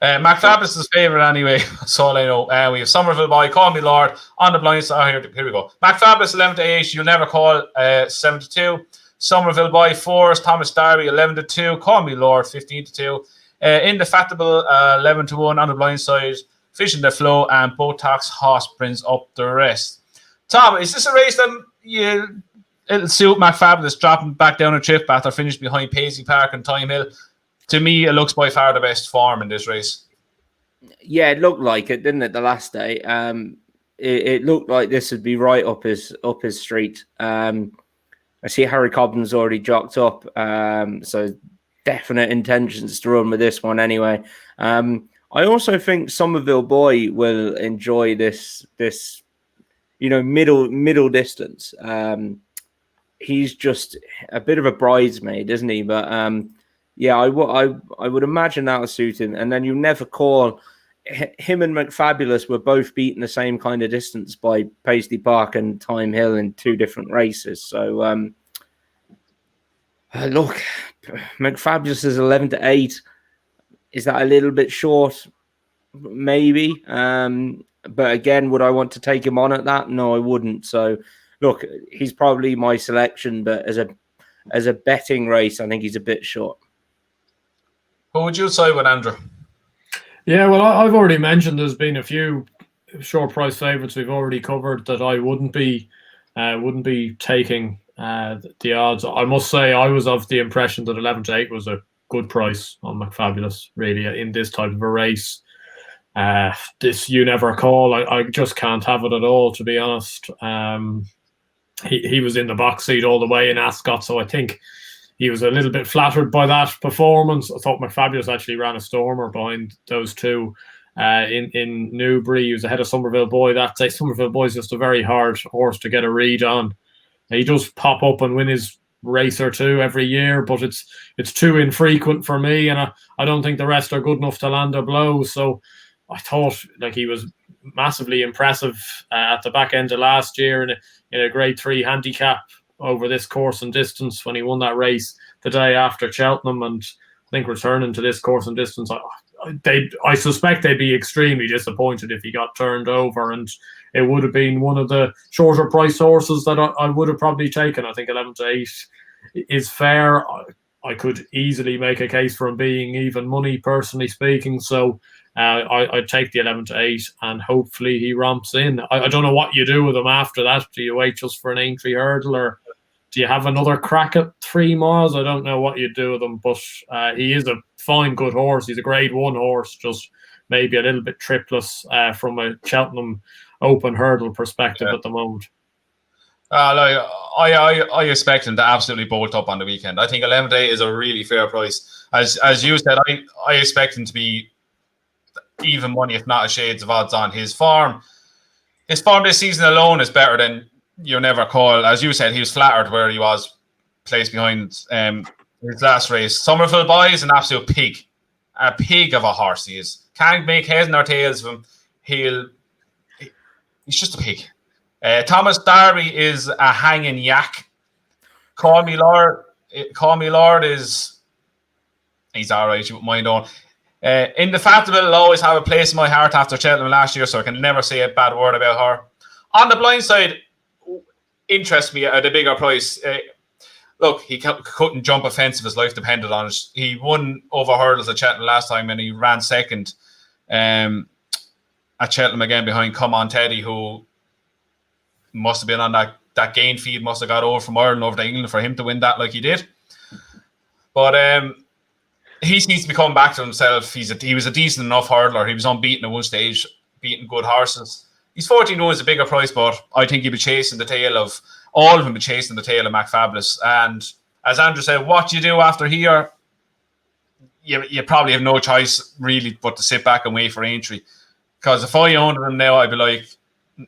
McFabulous is favourite anyway. That's all I know. We have Somerville Boy, Call Me Lord, on the blind side. Here we go. McFabulous 11-8. You'll Never Call 7-2. Somerville Boy 4. Thomas Darby 11-2. Call Me Lord 15-2. Indefatigable 11-1 on the blind side. Fishing the Flow and Botox Hoss brings up the rest. Tom, is this a race that it'll suit McFabulous dropping back down a trip after finish behind Paisley Park and Time Hill? To me, it looks by far the best form in this race. Yeah, it looked like it, didn't it? The last day, it looked like this would be right up his street. I see Harry Cobden's already jocked up, so definite intentions to run with this one anyway. I also think Somerville Boy will enjoy this middle distance. He's just a bit of a bridesmaid, isn't he? But I would imagine that will suit him. And then you never call him and McFabulous were both beaten the same kind of distance by Paisley Park and Time Hill in 2 different races. So look, McFabulous is 11-8. Is that a little bit short? Maybe. But again, would I want to take him on at that? No, I wouldn't. So look, he's probably my selection, but as a betting race, I think he's a bit short. Who would you side with, Andrew? Yeah, well, I've already mentioned there's been a few short price favourites we've already covered that I wouldn't be taking the odds. I must say I was of the impression that 11-8 was a good price on McFabulous, really, in this type of a race. This you never call. I just can't have it at all, to be honest. He was in the box seat all the way in Ascot, so I think he was a little bit flattered by that performance. I thought McFabulous actually ran a stormer behind those two in Newbury. He was ahead of Somerville Boy that day. Somerville Boy's just a very hard horse to get a read on. He does pop up and win his race or two every year, but it's too infrequent for me, and I don't think the rest are good enough to land a blow. So I thought he was massively impressive at the back end of last year in a grade 3 handicap over this course and distance when he won that race the day after Cheltenham, and I think returning to this course and distance, I suspect they'd be extremely disappointed if he got turned over, and it would have been one of the shorter price horses that I would have probably taken. I think 11-8 is fair. I could easily make a case for him being even money, personally speaking. So I'd take the 11-8 and hopefully he romps in. I don't know what you do with him after that. Do you wait just for an entry hurdle, or do you have another crack at 3 miles? I don't know what you do with him, but he is a fine, good horse. He's a grade 1 horse, just maybe a little bit tripless from a Cheltenham open hurdle perspective at the moment. I expect him to absolutely bolt up on the weekend. I think 11-8 is a really fair price. As you said, I expect him to be even money, if not a shades of odds on. His form this season alone is better than you never call. As you said, he was flattered where he was placed behind his last race. Somerville Boy is an absolute pig. A pig of a horse he is. Can't make heads nor tails of him. He's just a pig. Thomas Darby is a hanging yak. Call Me Lord is... He's all right, you wouldn't mind on. Indefatigable will always have a place in my heart after Cheltenham last year, so I can never say a bad word about her. On the blind side, interests me at a bigger price. Look, he couldn't jump a fence if his life depended on it. He won over hurdles at Cheltenham last time, and he ran second at Cheltenham again behind Come On Teddy, who must have been on that gain feed, must have got over from Ireland over to England for him to win that like he did. But he needs to be coming back to himself. He was a decent enough hurdler. He was unbeaten at one stage, beating good horses. He's 14 is a bigger price, but I think he'll be chasing the tail of all of them. Be chasing the tail of McFabulous. And as Andrew said, what you do after here, you probably have no choice really but to sit back and wait for entry. Because if I owned him now, I'd be like,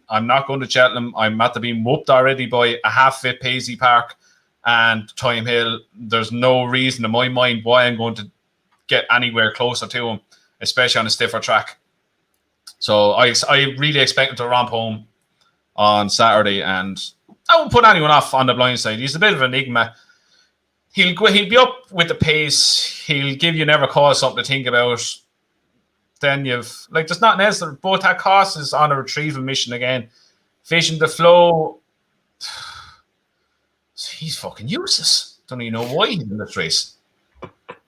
I'm not going to Cheltenham. I'm at the being whooped already by a half-fit Paisley Park and Time Hill. There's no reason in my mind why I'm going to get anywhere closer to him, especially on a stiffer track. So I really expect him to romp home on Saturday, and I won't put anyone off on the blind side. He's a bit of an enigma. He'll be up with the pace. He'll give you never cause something to think about. Then there's nothing else. Both that cost is on a retrieval mission again. Fishing the flow. He's fucking useless. Don't even know why he's in this race.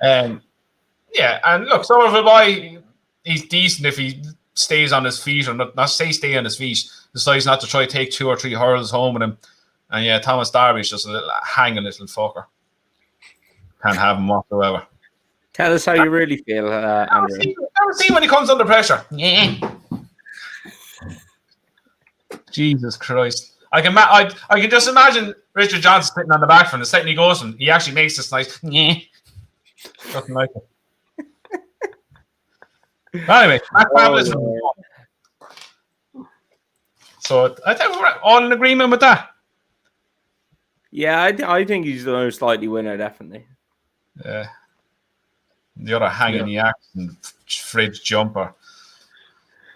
Yeah, and look, Somerville Boy, he's decent if he stays on his feet, or not stay on his feet. Decides not to try to take 2 or 3 hurdles home with him. And yeah, Thomas Darby's just a little hanging little fucker. Can't have him whatsoever. Tell us how you really feel, Andrew. Never see when he comes under pressure. Yeah. Jesus Christ. I can just imagine Richard Johnson sitting on the back from the second he goes and he actually makes this nice. Yeah. Nothing like it. Anyway, McFabulous. Lord. So I think we're all in agreement with that. Yeah, I think he's the most likely winner, definitely. The other hanging the axe and fridge jumper.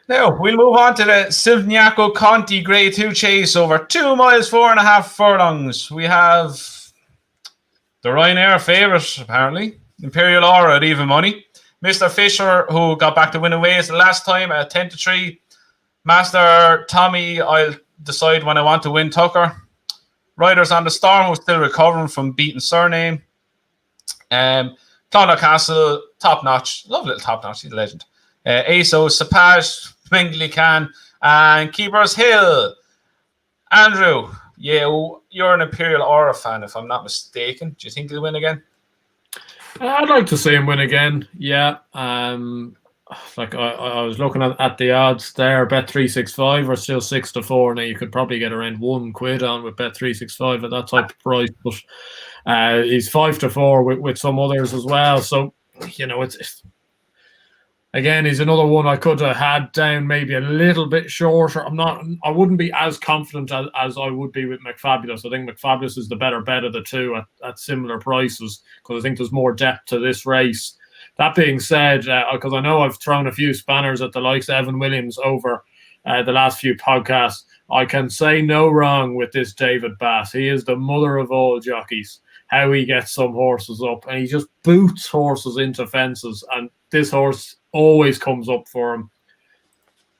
Now, we'll move on to the Silviniaco Conti Grade 2 Chase over 2 miles, 4.5 furlongs. We have the Ryanair favourite, apparently. Imperial Aura at even money. Mr. Fisher, who got back to winning ways the last time at 10-3. Master Tommy, I'll decide when I want to win Tucker. Riders on the Storm, who's still recovering from beating Surname. Clonard Castle, top notch. Love little top notch. He's a legend. ASO, Sapage, Mengley Khan, and Keepers Hill. Andrew, you're an Imperial Aura fan, if I'm not mistaken. Do you think he'll win again? I'd like to see him win again. Yeah. Like I was looking at the odds there. Bet365 are still 6-4. Now you could probably get around £1 on with Bet365 at that type of price, but he's 5-4 with some others as well. So it's again, he's another one I could have had down maybe a little bit shorter. I wouldn't be as confident as I would be with McFabulous. I think McFabulous is the better bet of the two at similar prices, because I think there's more depth to this race. That being said, because I know I've thrown a few spanners at the likes of Evan Williams over the last few podcasts, I can say no wrong with this David Bass. He is the mother of all jockeys. How he gets some horses up, and he just boots horses into fences, and this horse always comes up for him.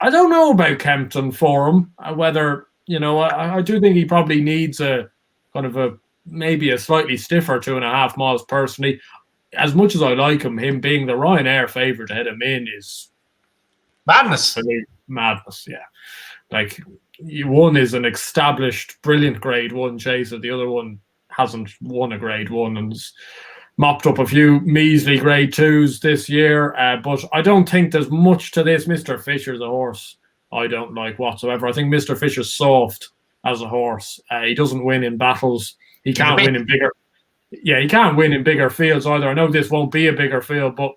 I don't know about Kempton for him, whether, I do think he probably needs a kind of maybe a slightly stiffer 2.5 miles personally. As much as I like him being the Ryanair favourite to head him in is madness. Madness, yeah. Like, one is an established, brilliant Grade 1 chaser. The other one hasn't won a Grade 1 and mopped up a few measly Grade 2s this year. But I don't think there's much to this. Mr. Fisher's a horse I don't like whatsoever. I think Mr. Fisher's soft as a horse. He doesn't win in battles. He can't win in bigger... Yeah, he can't win in bigger fields either. I know this won't be a bigger field, but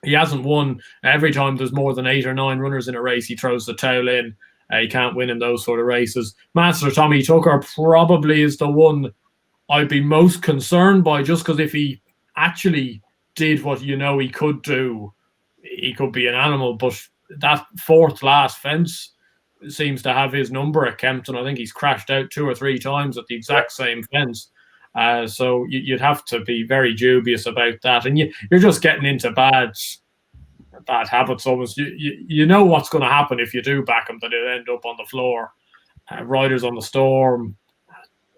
he hasn't won. Every time there's more than 8 or 9 runners in a race, he throws the towel in. He can't win in those sort of races. Master Tommy Tucker probably is the one I'd be most concerned by, just because if he actually did what he could do, he could be an animal. But that fourth last fence seems to have his number at Kempton. I think he's crashed out 2 or 3 times at the exact same fence. So you'd have to be very dubious about that. And you're just getting into bad habits almost. You know what's going to happen if you do back him, that he'll end up on the floor. Riders on the Storm,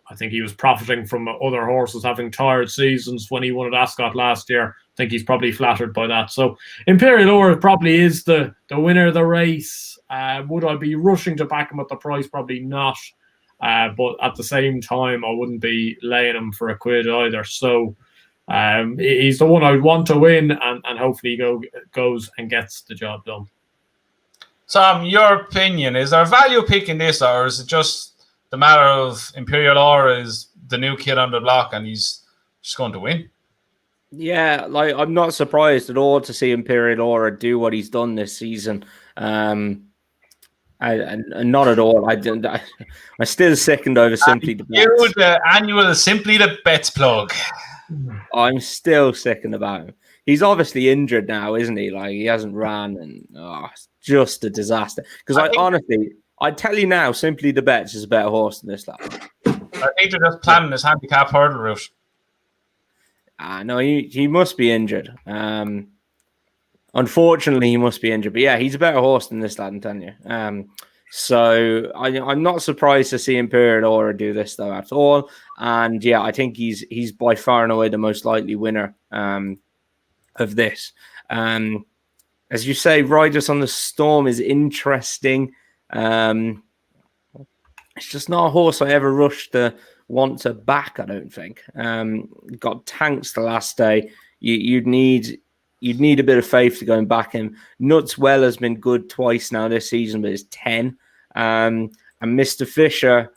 I think he was profiting from other horses having tired seasons when he won at Ascot last year. I think he's probably flattered by that. So Imperial Aura probably is the winner of the race. Would I be rushing to back him at the price? Probably not. But at the same time, I wouldn't be laying him for £1 either. So he's the one I would want to win, and hopefully he goes and gets the job done. Tom, your opinion, is there value picking this, or is it just the matter of Imperial Aura is the new kid on the block and he's just going to win? Yeah, I'm not surprised at all to see Imperial Aura do what he's done this season. And not at all. I still second over Simply the Bets. The annual Simply the Bets plug. I'm still second about him. He's obviously injured now, isn't he? Like, he hasn't ran, and it's just a disaster. Because I tell you now, Simply the Bets is a better horse than this lad. I think they're just planning his handicap hurdle route. No, he must be injured. Unfortunately, he must be injured. But yeah, he's a better horse than this lad, I'm telling you. So I'm not surprised to see Imperial Aura do this, though, at all. And yeah, I think he's by far and away the most likely winner of this. As you say, Riders on the Storm is interesting. It's just not a horse I ever rushed to want to back, I don't think. Got tanks the last day. You'd need a bit of faith to go and back him. Nutswell has been good twice now this season, but it's 10. And Mr. Fisher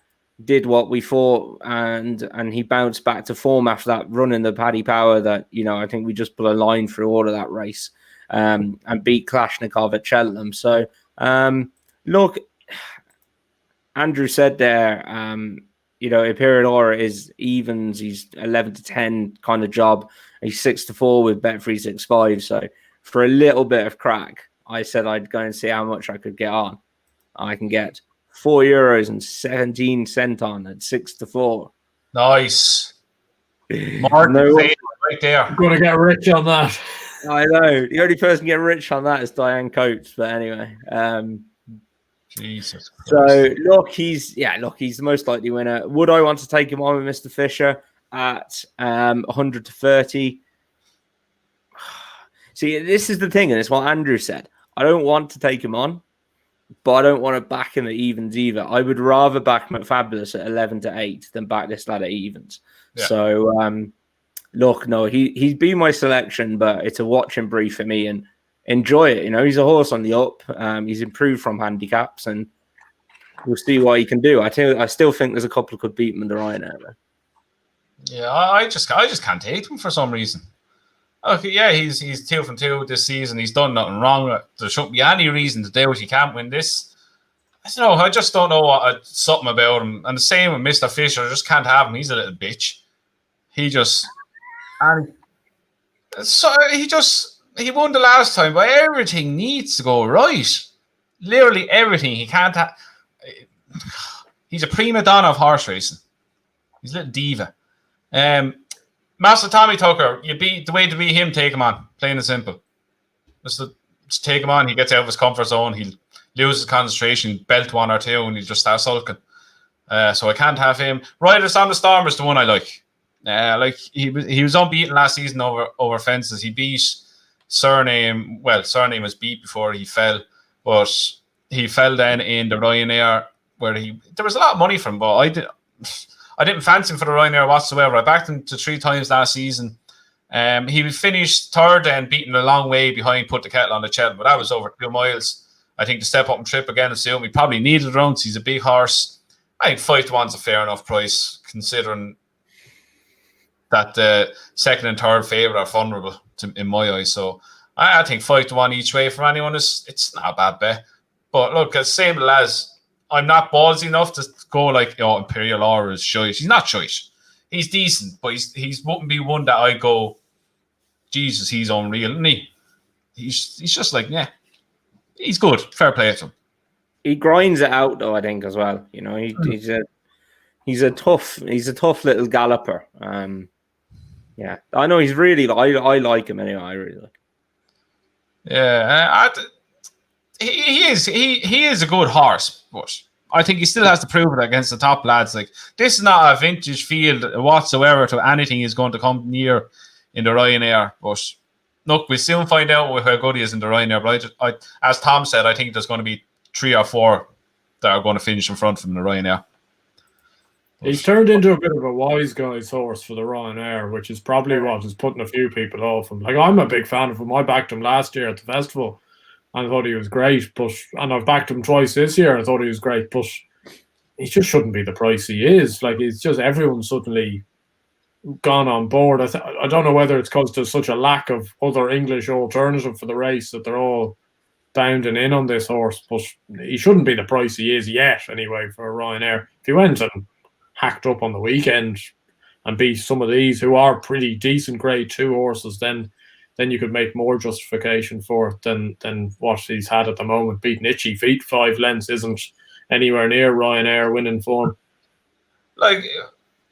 did what we thought, and he bounced back to form after that run in the Paddy Power that, I think we just put a line through all of that race. and beat Kalashnikov at Cheltenham. So, look, Andrew said there, Imperial is evens. He's 11-10 kind of job. He's 6-4 with Bet365. So for a little bit of crack, I said I'd go and see how much I could get on. I can get €4.17 on at 6-4. Nice. Mark, right there. I'm going to get rich on that. I know. The only person getting rich on that is Diane Coates. But anyway, Jesus Christ. So look, he's the most likely winner. Would I want to take him on with Mr. Fisher at 100-30? See, this is the thing, and it's what Andrew said. I don't want to take him on, but I don't want to back him at evens either. I would rather back McFabulous at 11-8 than back this lad at evens. Yeah. So, look, no, he's been my selection, but it's a watch and brief for me, and enjoy it. He's a horse on the up. He's improved from handicaps, and we'll see what he can do. I still think there's a couple who could beat him in the Ryanair. Yeah, I just can't take him for some reason. Okay, yeah, he's 2 from 2 this season. He's done nothing wrong. There shouldn't be any reason to doubt he can't win this. I don't know. I just don't know something about him. And the same with Mr. Fisher. I just can't have him. He's a little bitch. He won the last time, but everything needs to go right. Literally everything. He can't have. He's a prima donna of horse racing. He's a little diva. Master Tommy Tucker, the way to beat him, take him on. Plain and simple. Just take him on. He gets out of his comfort zone. He'll lose his concentration, belt 1 or 2, and he'll just start sulking. So I can't have him. Riders on the Storm is the one I like. He was unbeaten last season over fences. He beat Surname. Well, Surname was beat before he fell, but he fell then in the Ryanair where there was a lot of money from him, but I didn't fancy him for the Ryanair whatsoever. I backed him to 3 times last season. He finished 3rd and beaten a long way behind Put the Kettle on the Cheltenham, but that was over 2 miles. I think the step up and trip again is suit me. Probably needed rounds. He's a big horse. I think 5-1's a fair enough price considering that the 2nd and 3rd favourite are vulnerable in my eyes. So I think 5-1 each way for anyone it's not a bad bet. But look, as same as I'm not ballsy enough to go like, Imperial Aura is shite. He's not shite. He's decent, but he's wouldn't be one that I go, Jesus, he's unreal, isn't he? He's just like, yeah, he's good. Fair play to him. He grinds it out though, I think, as well. He's a tough little galloper. Yeah, I know he's really. I like him anyway. I really like him. Yeah, he is a good horse, but I think he still has to prove it against the top lads. Like, this is not a vintage field whatsoever to anything he's going to come near in the Ryanair. But look, we'll soon find out how good he is in the Ryanair. But as Tom said, I think there's going to be 3 or 4 that are going to finish in front from the Ryanair. He's turned into a bit of a wise guy's horse for the Ryanair, which is probably what is putting a few people off him. Like, I'm a big fan of him. I backed him last year at the festival and I thought he was great. And I've backed him twice this year and I thought he was great. But he just shouldn't be the price he is. Like, it's just everyone's suddenly gone on board. I don't know whether it's because there's such a lack of other English alternative for the race that they're all bounding in on this horse. But he shouldn't be the price he is yet, anyway, for a Ryanair. If he went and hacked up on the weekend and beat some of these who are pretty decent grade 2 horses, then you could make more justification for it than what he's had at the moment. Beating Itchy Feet 5 lengths isn't anywhere near Ryanair winning form. Like,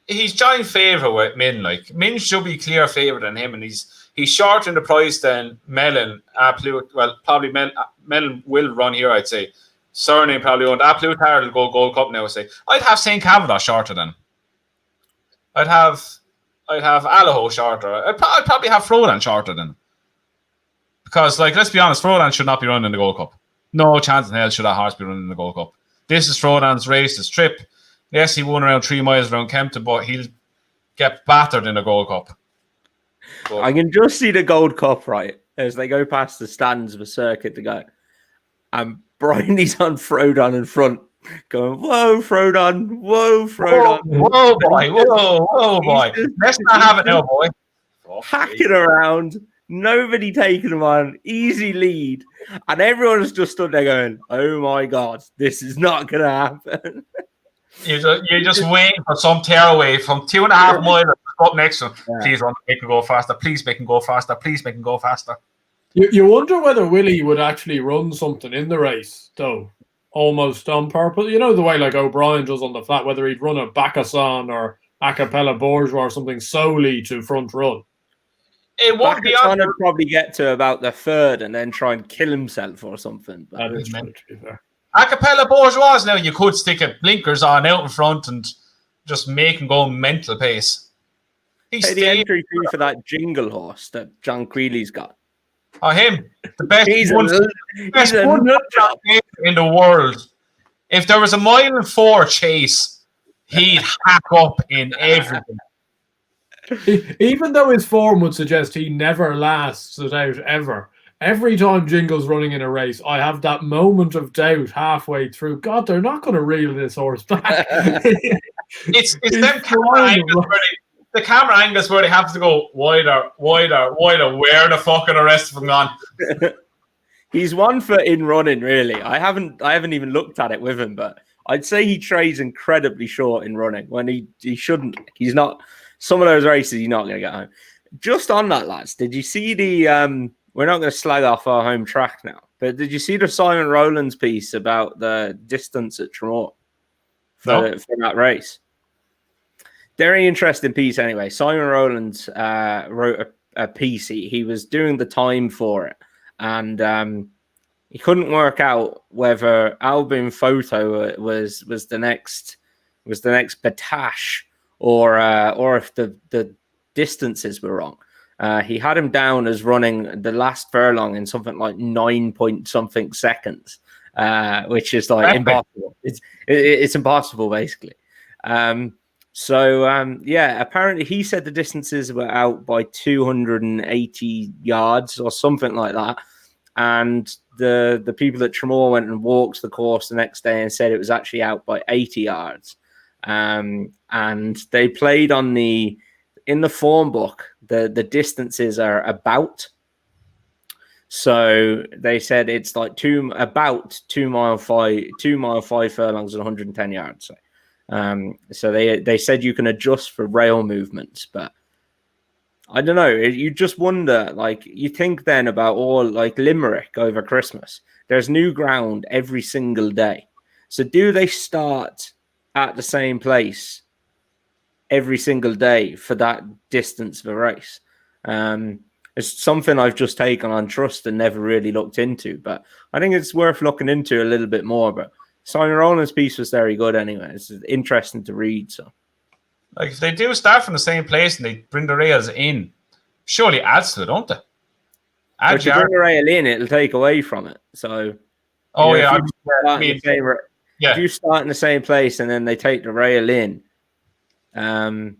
he's giant favourite with Min. Like, Min should be clear favourite than him, and he's shorter in the price than Mellon. Probably Mellon will run here, I'd say. Surname probably won't. Plutar will go Gold Cup now, I say. I'd have St. Cavanaugh shorter than him. I'd have Allaho shorter. I'd probably have Frodan shorter than him. Because, like, let's be honest, Frodan should not be running the Gold Cup. No chance in hell should that horse be running the Gold Cup. This is Frodan's race, his trip. Yes, he won around 3 miles around Kempton, but he'll get battered in the Gold Cup. But I can just see the Gold Cup, right, as they go past the stands of a circuit to go. And Bryony's on Frodan in front, going, whoa, Frodan, whoa, Frodan. Whoa, boy, whoa, boy. Let's not have it now, boy. Hacking around, Nobody taking him on. Easy lead. And everyone's just stood there going, oh my God, this is not going to happen. You're just waiting for some tearaway from 2.5 miles up next to him. Yeah. Please make him go faster. Please make him go faster. Please make him go faster. You wonder whether Willie would actually run something in the race, though, almost on purpose. You know, the way like O'Brien does on the flat, whether he'd run a Bacchusson or Acapella Bourgeois or something solely to front run. It won't be on. Would probably get to about the third and then try and kill himself or something. But that is true, to be fair. Acapella Bourgeois now, you could stick a blinkers on out in front and just make him go mental pace. Hey, the entry fee for that jingle horse that John Creeley's got. Oh, him. The best he's one in the world. If there was a 1.4 chase, he'd hack up in everything. Even though his form would suggest he never lasts it out ever, every time Jingle's running in a race, I have that moment of doubt halfway through. God, they're not going to reel this horse back. it's them camera angles the camera angles where they have to go wider. Where the fuck are the rest of them gone? He's one for in running, really. I haven't even looked at it with him, but I'd say he trades incredibly short in running when he shouldn't. He's not. Some of those races, he's not going to get home. Just on that, lads, did you see the? We're not going to slag off our home track now, but did you see the Simon Rowlands piece about the distance at Tremor for that race? Very interesting piece, anyway. Simon Rowlands wrote a piece. He was doing the time for it, and he couldn't work out whether Album Photo was the next Batash or if the distances were wrong. He had him down as running the last furlong in something like 9 point something seconds, which is like impossible. It's impossible, basically. Apparently he said the distances were out by 280 yards or something like that. And the people at Tremor went and walked the course the next day and said it was actually out by 80 yards. And they played in the form book, the distances are about. So they said it's like 2 mile 5 furlongs and 110 yards. So they said you can adjust for rail movements, but I don't know. You just wonder, like, you think then about all like Limerick over Christmas. There's new ground every single day. So do they start at the same place every single day for that distance of a race? It's something I've just taken on trust and never really looked into, but I think it's worth looking into a little bit more. But Simon Rowland's piece was very good anyway. It's interesting to read. So, like, if they do start from the same place and they bring the rails in, surely adds to it, don't they? If you bring the rail in, it'll take away from it. So, if you start in the same place and then they take the rail in, it's going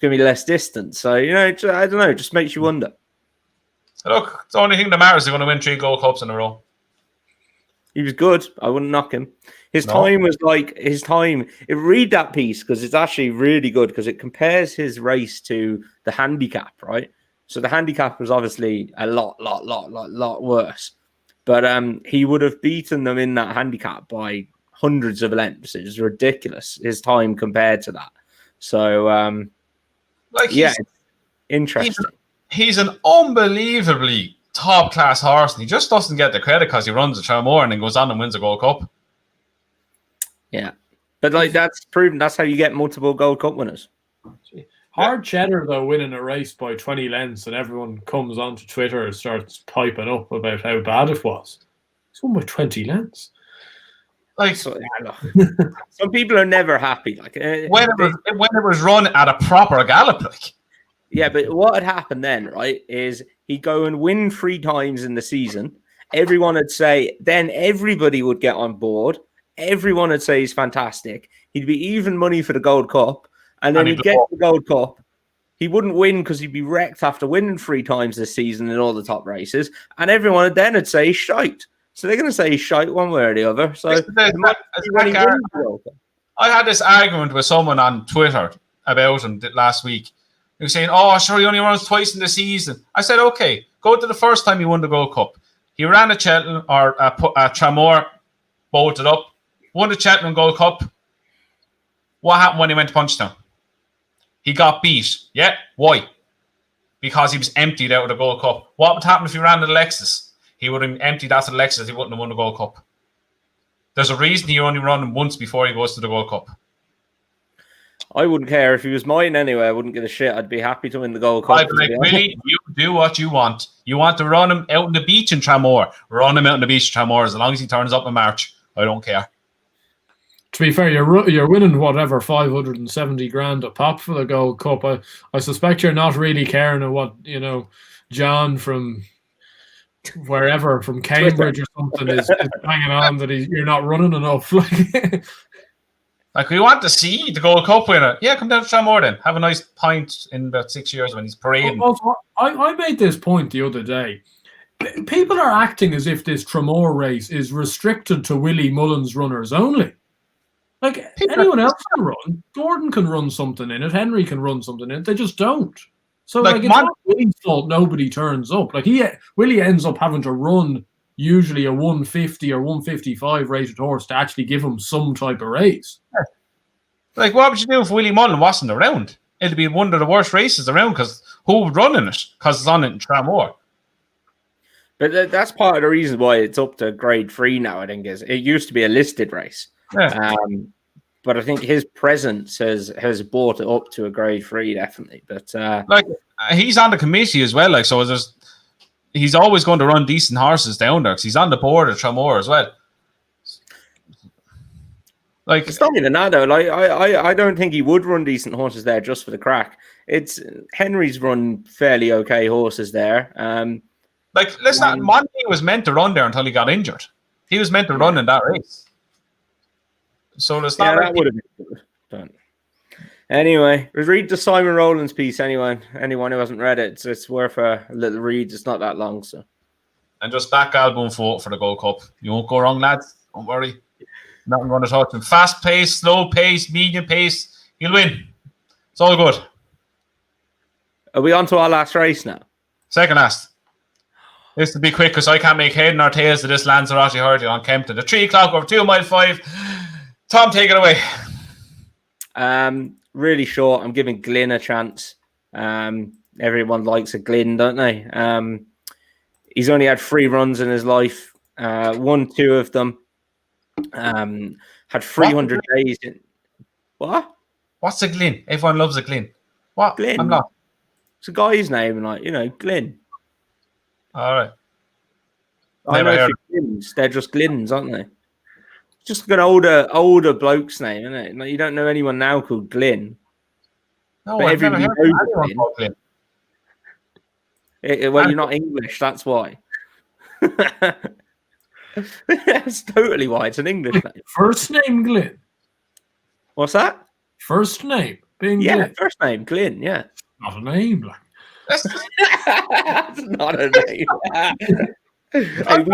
to be less distance. So, I don't know, just makes you wonder. Look, the only thing that matters is they're going to win 3 Gold Cups in a row. He was good. I wouldn't knock him. Time was like his time. Read that piece because it's actually really good because it compares his race to the handicap, right? So the handicap was obviously a lot worse. But he would have beaten them in that handicap by hundreds of lengths. It was ridiculous, his time compared to that. So, it's interesting. He's an unbelievably top-class horse, and he just doesn't get the credit because he runs a Tremor and then goes on and wins a Gold Cup. Yeah. But, like, that's proven. That's how you get multiple Gold Cup winners. Hard cheddar, though, winning a race by 20 lengths, and everyone comes onto Twitter and starts piping up about how bad it was. It's won by 20 lengths. Like, some people are never happy. Like when it was run at a proper gallop, like. Yeah, but what had happened then, right, is he'd go and win 3 times in the season. Everyone would say, then everybody would get on board. Everyone would say he's fantastic. He'd be even money for the Gold Cup. And then he'd get the Gold Cup. He wouldn't win because he'd be wrecked after winning 3 times this season in all the top races. And everyone then would say he's shite. So they're going to say he's shite one way or the other. So I had this argument with someone on Twitter about him last week. He was saying, "Oh, sure, he only runs twice in the season." I said, "Okay, Go to the first time he won the Gold Cup. He ran a Cheltenham or a Tramore, bolted up, won the Cheltenham Gold Cup. What happened when he went to Punchestown? He got beat. Yeah, why? Because he was emptied out of the Gold Cup. What would happen if he ran the Lexus? He would have emptied out of the Lexus. He wouldn't have won the Gold Cup. There's a reason he only run him once before he goes to the Gold Cup. I wouldn't care if he was mine anyway. I wouldn't give a shit. I'd be happy to win the Gold Cup. I'd be like, really? You do what you want. You want to run him out on the beach in Tramore. Run him out on the beach in Tramore as long as he turns up in March. I don't care. To be fair, you're winning whatever 570 grand a pop for the Gold Cup. I suspect you're not really caring of what John from wherever, from Cambridge or something, is hanging on that you're not running enough. Like, we want to see the Gold Cup winner. Yeah, come down to Tramore then. Have a nice pint in about 6 years when he's parading. I made this point the other day. People are acting as if this Tramore race is restricted to Willie Mullins runners only. Like, anyone else can run. Gordon can run something in it. Henry can run something in it. They just don't. So, it's not Willie's fault nobody turns up. Like, Willie ends up having to run usually a 150 or 155 rated horse to actually give him some type of race. Yeah. Like, what would you do if Willie Mullen wasn't around? It'd be one of the worst races around because who would run in it? Because it's on it in Tramore. But that's part of the reason why it's up to grade 3 now, I think, is it used to be a listed race. Yeah. But I think his presence has brought it up to a grade 3, definitely. But he's on the committee as well. Like, so he's always going to run decent horses down there because he's on the board at Tramore as well. Like, it's not even that though. Like, I don't think he would run decent horses there just for the crack. It's Henry's run fairly okay horses there. Monty was meant to run there until he got injured. He was meant to run in that race. So there's not. That would have been good. Done. Anyway, read the Simon Rowlands piece. Anyone who hasn't read it, it's worth a little read. It's not that long, so. And just back album for the Gold Cup. You won't go wrong, lads. Don't worry. Nothing going to touch him. Fast pace, slow pace, medium pace. He'll win. It's all good. Are we on to our last race now? Second last. This will be quick because I can't make head nor tails of this Lanzarote Hurdle on Kempton. The 3 o'clock over 2 mile 5. Tom, take it away. Really short. I'm giving Glyn a chance. Everyone likes a Glyn, don't they? He's only had 3 runs in his life. Won 2 of them. Had 300 days. What? What's a Glyn? Everyone loves a Glyn. What? Glyn. I'm not. It's a guy's name, Glyn. All right. I know if Glyns, they're just Glyns, aren't they? Just like an older bloke's name, isn't it? Like, you don't know anyone now called Glyn. No, but I've never heard anyone called Glyn. Well, you're not English, that's why. That's totally why. It's an English name. First name Glyn. What's that? First name being Glyn. First name Glyn. Yeah, not a name. Like. That's not a name. Hey,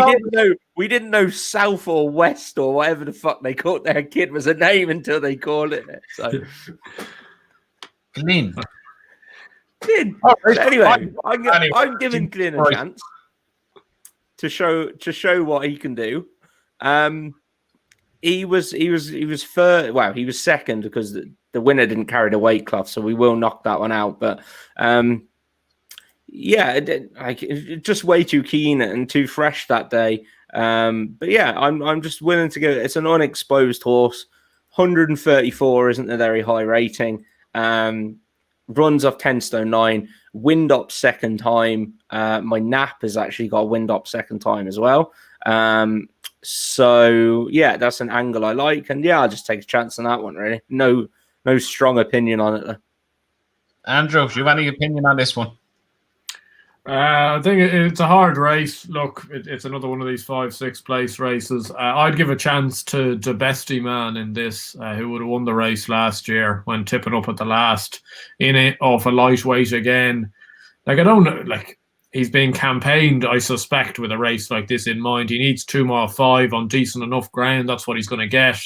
we didn't know South or West or whatever the fuck they called their kid was a name until they called it. So Glyn. Anyway, I'm giving Glyn a chance to show what he can do. He was third. Well, he was second because the winner didn't carry the weight cloth, so we will knock that one out. But just way too keen and too fresh that day. But yeah, I'm just willing to go. It's an unexposed horse. 134 isn't a very high rating. Runs off 10 stone 9. Wind up second time. My nap has actually got a wind up second time as well. So yeah, that's an angle I like, and yeah, I'll just take a chance on that one. Really, no strong opinion on it though. Andrew, do you have any opinion on this one? I think it's a hard race. Look, it's another one of these 5-6 place races. I'd give a chance to Bestie Man in this, who would have won the race last year when tipping up at the last in it off a lightweight again. Like, I don't know, like, he's being campaigned, I suspect, with a race like this in mind. He needs 2 mile 5 on decent enough ground. That's what he's going to get.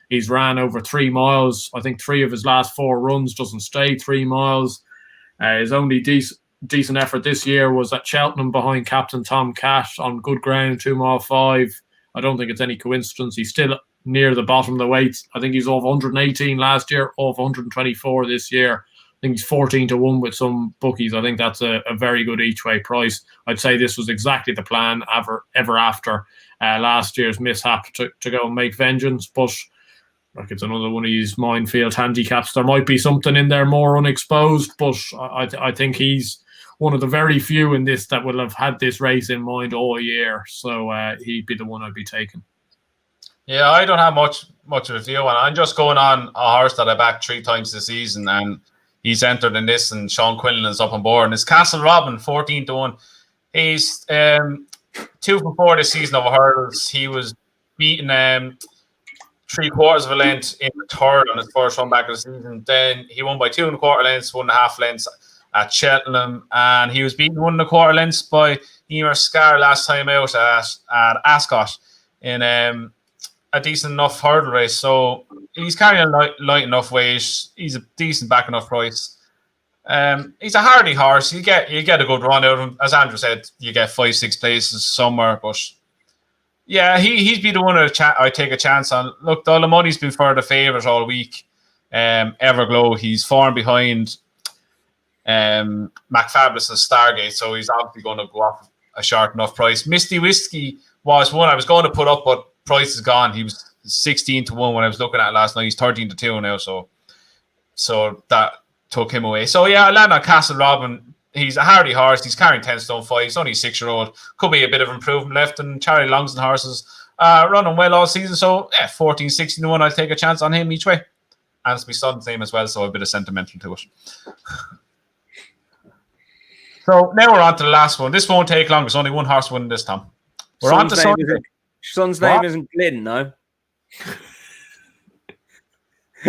He's ran over 3 miles. I think 3 of his last 4 runs doesn't stay 3 miles. His only decent decent effort this year was at Cheltenham behind Captain Tom Cash on good ground, 2 mile 5. I don't think it's any coincidence. He's still near the bottom of the weights. I think he's off 118 last year, off 124 this year. I think he's 14-1 with some bookies. I think that's a very good each way price. I'd say this was exactly the plan ever after last year's mishap to go and make vengeance. But like, it's another one of these minefield handicaps. There might be something in there more unexposed, but I think he's one of the very few in this that will have had this race in mind all year. So he'd be the one I'd be taking. Yeah, I don't have much of a view on it. I'm just going on a horse that I backed 3 times this season, and he's entered in this, and Sean Quinlan is up on board. And it's Castle Robin, 14-1. He's 2 for 4 this season over hurdles. He was beaten 3/4 of a length in the third on his first run back of the season. Then he won by 2 1/4 lengths, 1.5 lengths at Cheltenham, and he was beaten 1 1/4 lengths by Emer Scar last time out at Ascot in a decent enough hurdle race. So he's carrying a light enough weight. He's a decent back enough price. He's a hardy horse. You get a good run out of him. As Andrew said, you get 5-6 places somewhere. But yeah, he'd be the one I'd take a chance on. Look, all the money's been for the favourite all week. Everglow, he's formed behind McFabulous and Stargate, so he's obviously going to go off a short enough price. Misty Whiskey was one I was going to put up, but price is gone. He was 16-1 when I was looking at it last night. He's 13-2 now, so that took him away. So yeah, I land on Castle Robin. He's a hardy horse. He's carrying 10 stone 5. He's only a 6-year-old. Could be a bit of improvement left. And Charlie Longston horses running well all season. So yeah, 14-16-1. I'll take a chance on him each way. And it's my son's name as well, so a bit of sentimental to it. So now we're on to the last one. This won't take long. There's only one horse winning this time. We're on to Sunday. Son's name isn't Glyn, no?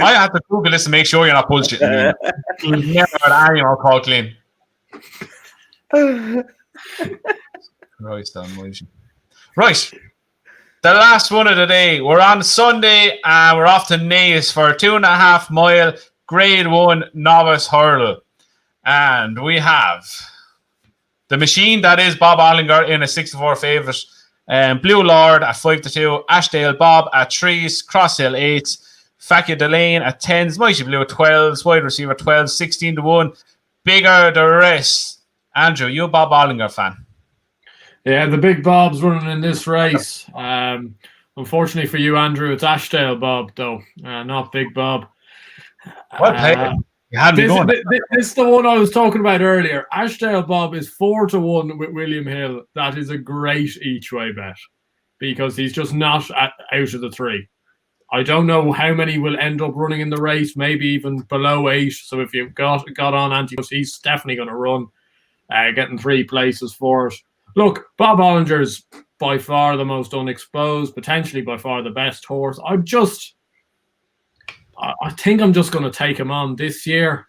I had to Google this to make sure you're not bullshitting me. You've never heard anyone called Glyn. Right. The last one of the day. We're on Sunday and we're off to Naas for a 2.5 mile Grade 1 Novice Hurdle. And we have the machine that is Bob Ollinger in a 6-4 favourite. Blue Lord at 5-2, Ashdale Bob at 3s, Crosshill 8s, Fakia Delane at 10s, Mighty Blue at 12s, wide receiver 12s, 16-1. Bigger the rest. Andrew, you a Bob Ollinger fan? Yeah, the big Bob's running in this race. Unfortunately for you, Andrew, it's Ashdale Bob, though, not Big Bob. Well played. You had me going. This is the one I was talking about earlier. Ashdale Bob is 4-1 with William Hill. That is a great each way bet because he's just not out of the 3. I don't know how many will end up running in the race, maybe even below 8. So if you've got on Antios, he's definitely going to run, getting 3 places for it. Look, Bob Ollinger's by far the most unexposed, potentially by far the best horse. I think I'm just going to take him on this year.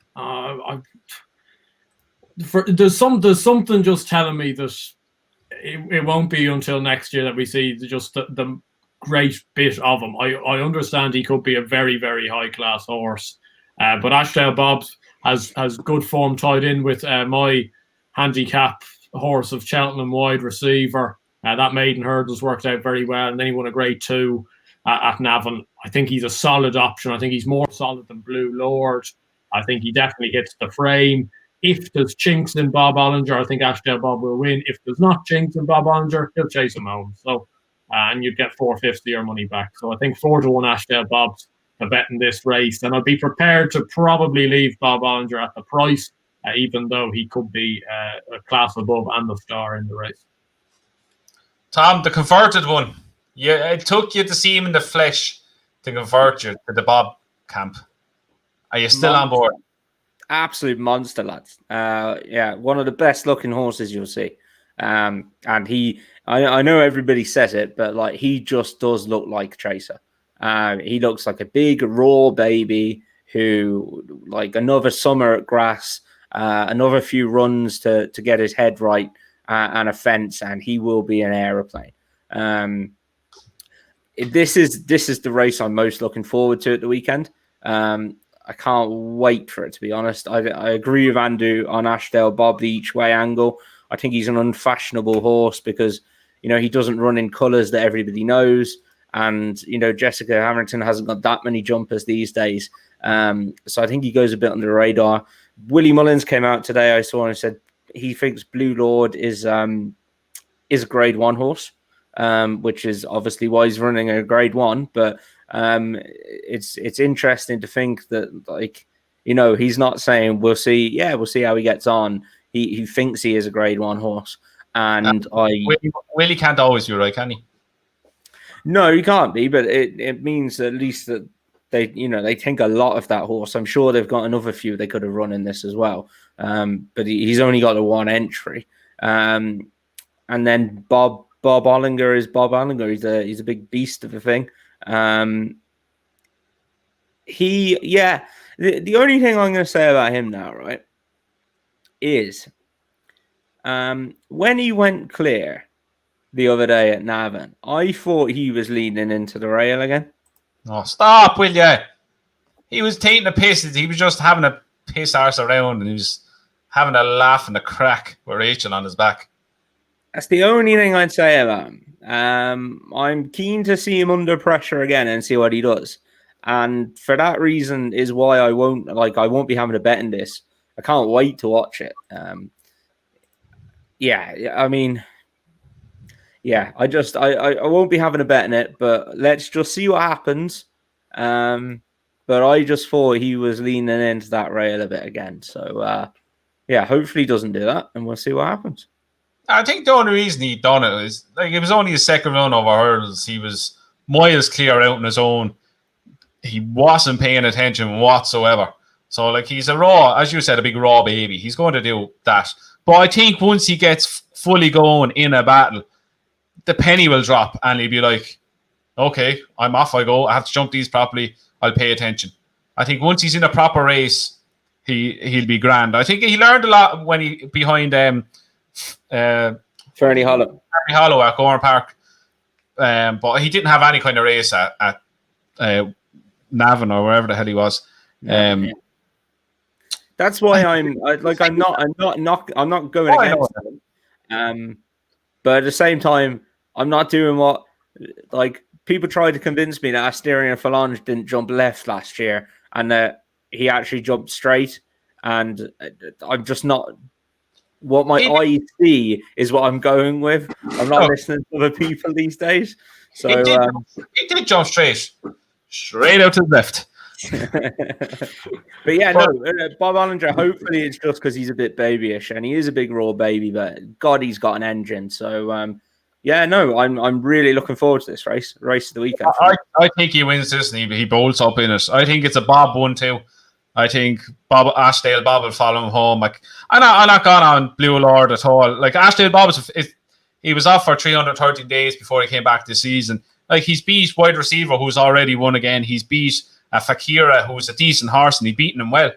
There's something just telling me that it won't be until next year that we see just the great bit of him. I understand he could be a very, very high class horse, but Ashdale Bob has good form tied in with my handicap horse of Cheltenham wide receiver. That maiden hurdles worked out very well, and then he won a Grade 2 at Navan. I think he's a solid option. I think he's more solid than Blue Lord. I think he definitely hits the frame. If there's chinks in Bob Ollinger, I think Ashdale Bob will win. If there's not chinks in Bob Ollinger, he'll chase him home. So, and you'd get 4/5 of your money back. So I think 4-1 Ashdale Bob's a bet in this race. And I'd be prepared to probably leave Bob Ollinger at the price, even though he could be a class above and the star in the race. Tom, the converted one. Yeah, it took you to see him in the flesh to convert you to the Bob camp. Are you still on board? Absolute monster, lads. Yeah, one of the best looking horses you'll see. And I know everybody says it, but like he just does look like Tracer. He looks like a big raw baby who, like another summer at grass, another few runs to get his head right, and a fence, and he will be an aeroplane. This is the race I'm most looking forward to at the weekend. I can't wait for it, to be honest. I agree with Andrew on Ashdale Bob, the each way angle. I think he's an unfashionable horse because, he doesn't run in colours that everybody knows. And, Jessica Hamilton hasn't got that many jumpers these days. So I think he goes a bit under the radar. Willie Mullins came out today, I saw, and said he thinks Blue Lord is a grade 1 horse, which is obviously why he's running a grade 1. But it's interesting to think that, he's not saying we'll see how he gets on. He thinks he is a grade 1 horse. And Willie can't always be right, can he? No, he can't be, but it means at least that they think a lot of that horse. I'm sure they've got another few they could have run in this as well. But he's only got a 1 entry. And then Bob Ollinger is Bob Ollinger. He's a big beast of a thing. The only thing I'm going to say about him now, right, is when he went clear the other day at Navan, I thought he was leaning into the rail again. Oh, stop, will you? He was taking the piss. He was just having a piss arse around, and he was having a laugh and a crack with Rachel on his back. That's the only thing I'd say about him. I'm keen to see him under pressure again and see what he does. And for that reason is why I won't be having a bet in this. I can't wait to watch it. I won't be having a bet in it, but let's just see what happens. But I just thought he was leaning into that rail a bit again. So, hopefully he doesn't do that, and we'll see what happens. I think the only reason he done it is it was only his second run over hurdles. He was miles clear out on his own. He wasn't paying attention whatsoever. So, he's a raw, as you said, a big raw baby. He's going to do that. But I think once he gets fully going in a battle, the penny will drop and he'll be like, okay, I'm off, I go. I have to jump these properly. I'll pay attention. I think once he's in a proper race, he'll be grand. I think he learned a lot when he behind Fernie Hollow at Gorham Park. But he didn't have any kind of race at Navan or wherever the hell he was. That's why I'm not going against him. But at the same time, I'm not doing what people tried to convince me that Asterion Phalange didn't jump left last year and that he actually jumped straight. And I'm just not. What my eyes see is what I'm going with. I'm not listening to other people these days. So he did jump straight out to the left. But Bob Ollinger, hopefully it's just because he's a bit babyish, and he is a big raw baby, but God, he's got an engine. So I'm really looking forward to this race of the weekend. I think he wins this and he bolts up in it. I think it's a Bob 1-2. I think Bob will follow him home. I'm not gone on Blue Lord at all. Ashdale Bob he was off for 330 days before he came back this season. He's beat wide receiver who's already won again. He's beat Fakira, who's a decent horse, and he's beaten him well.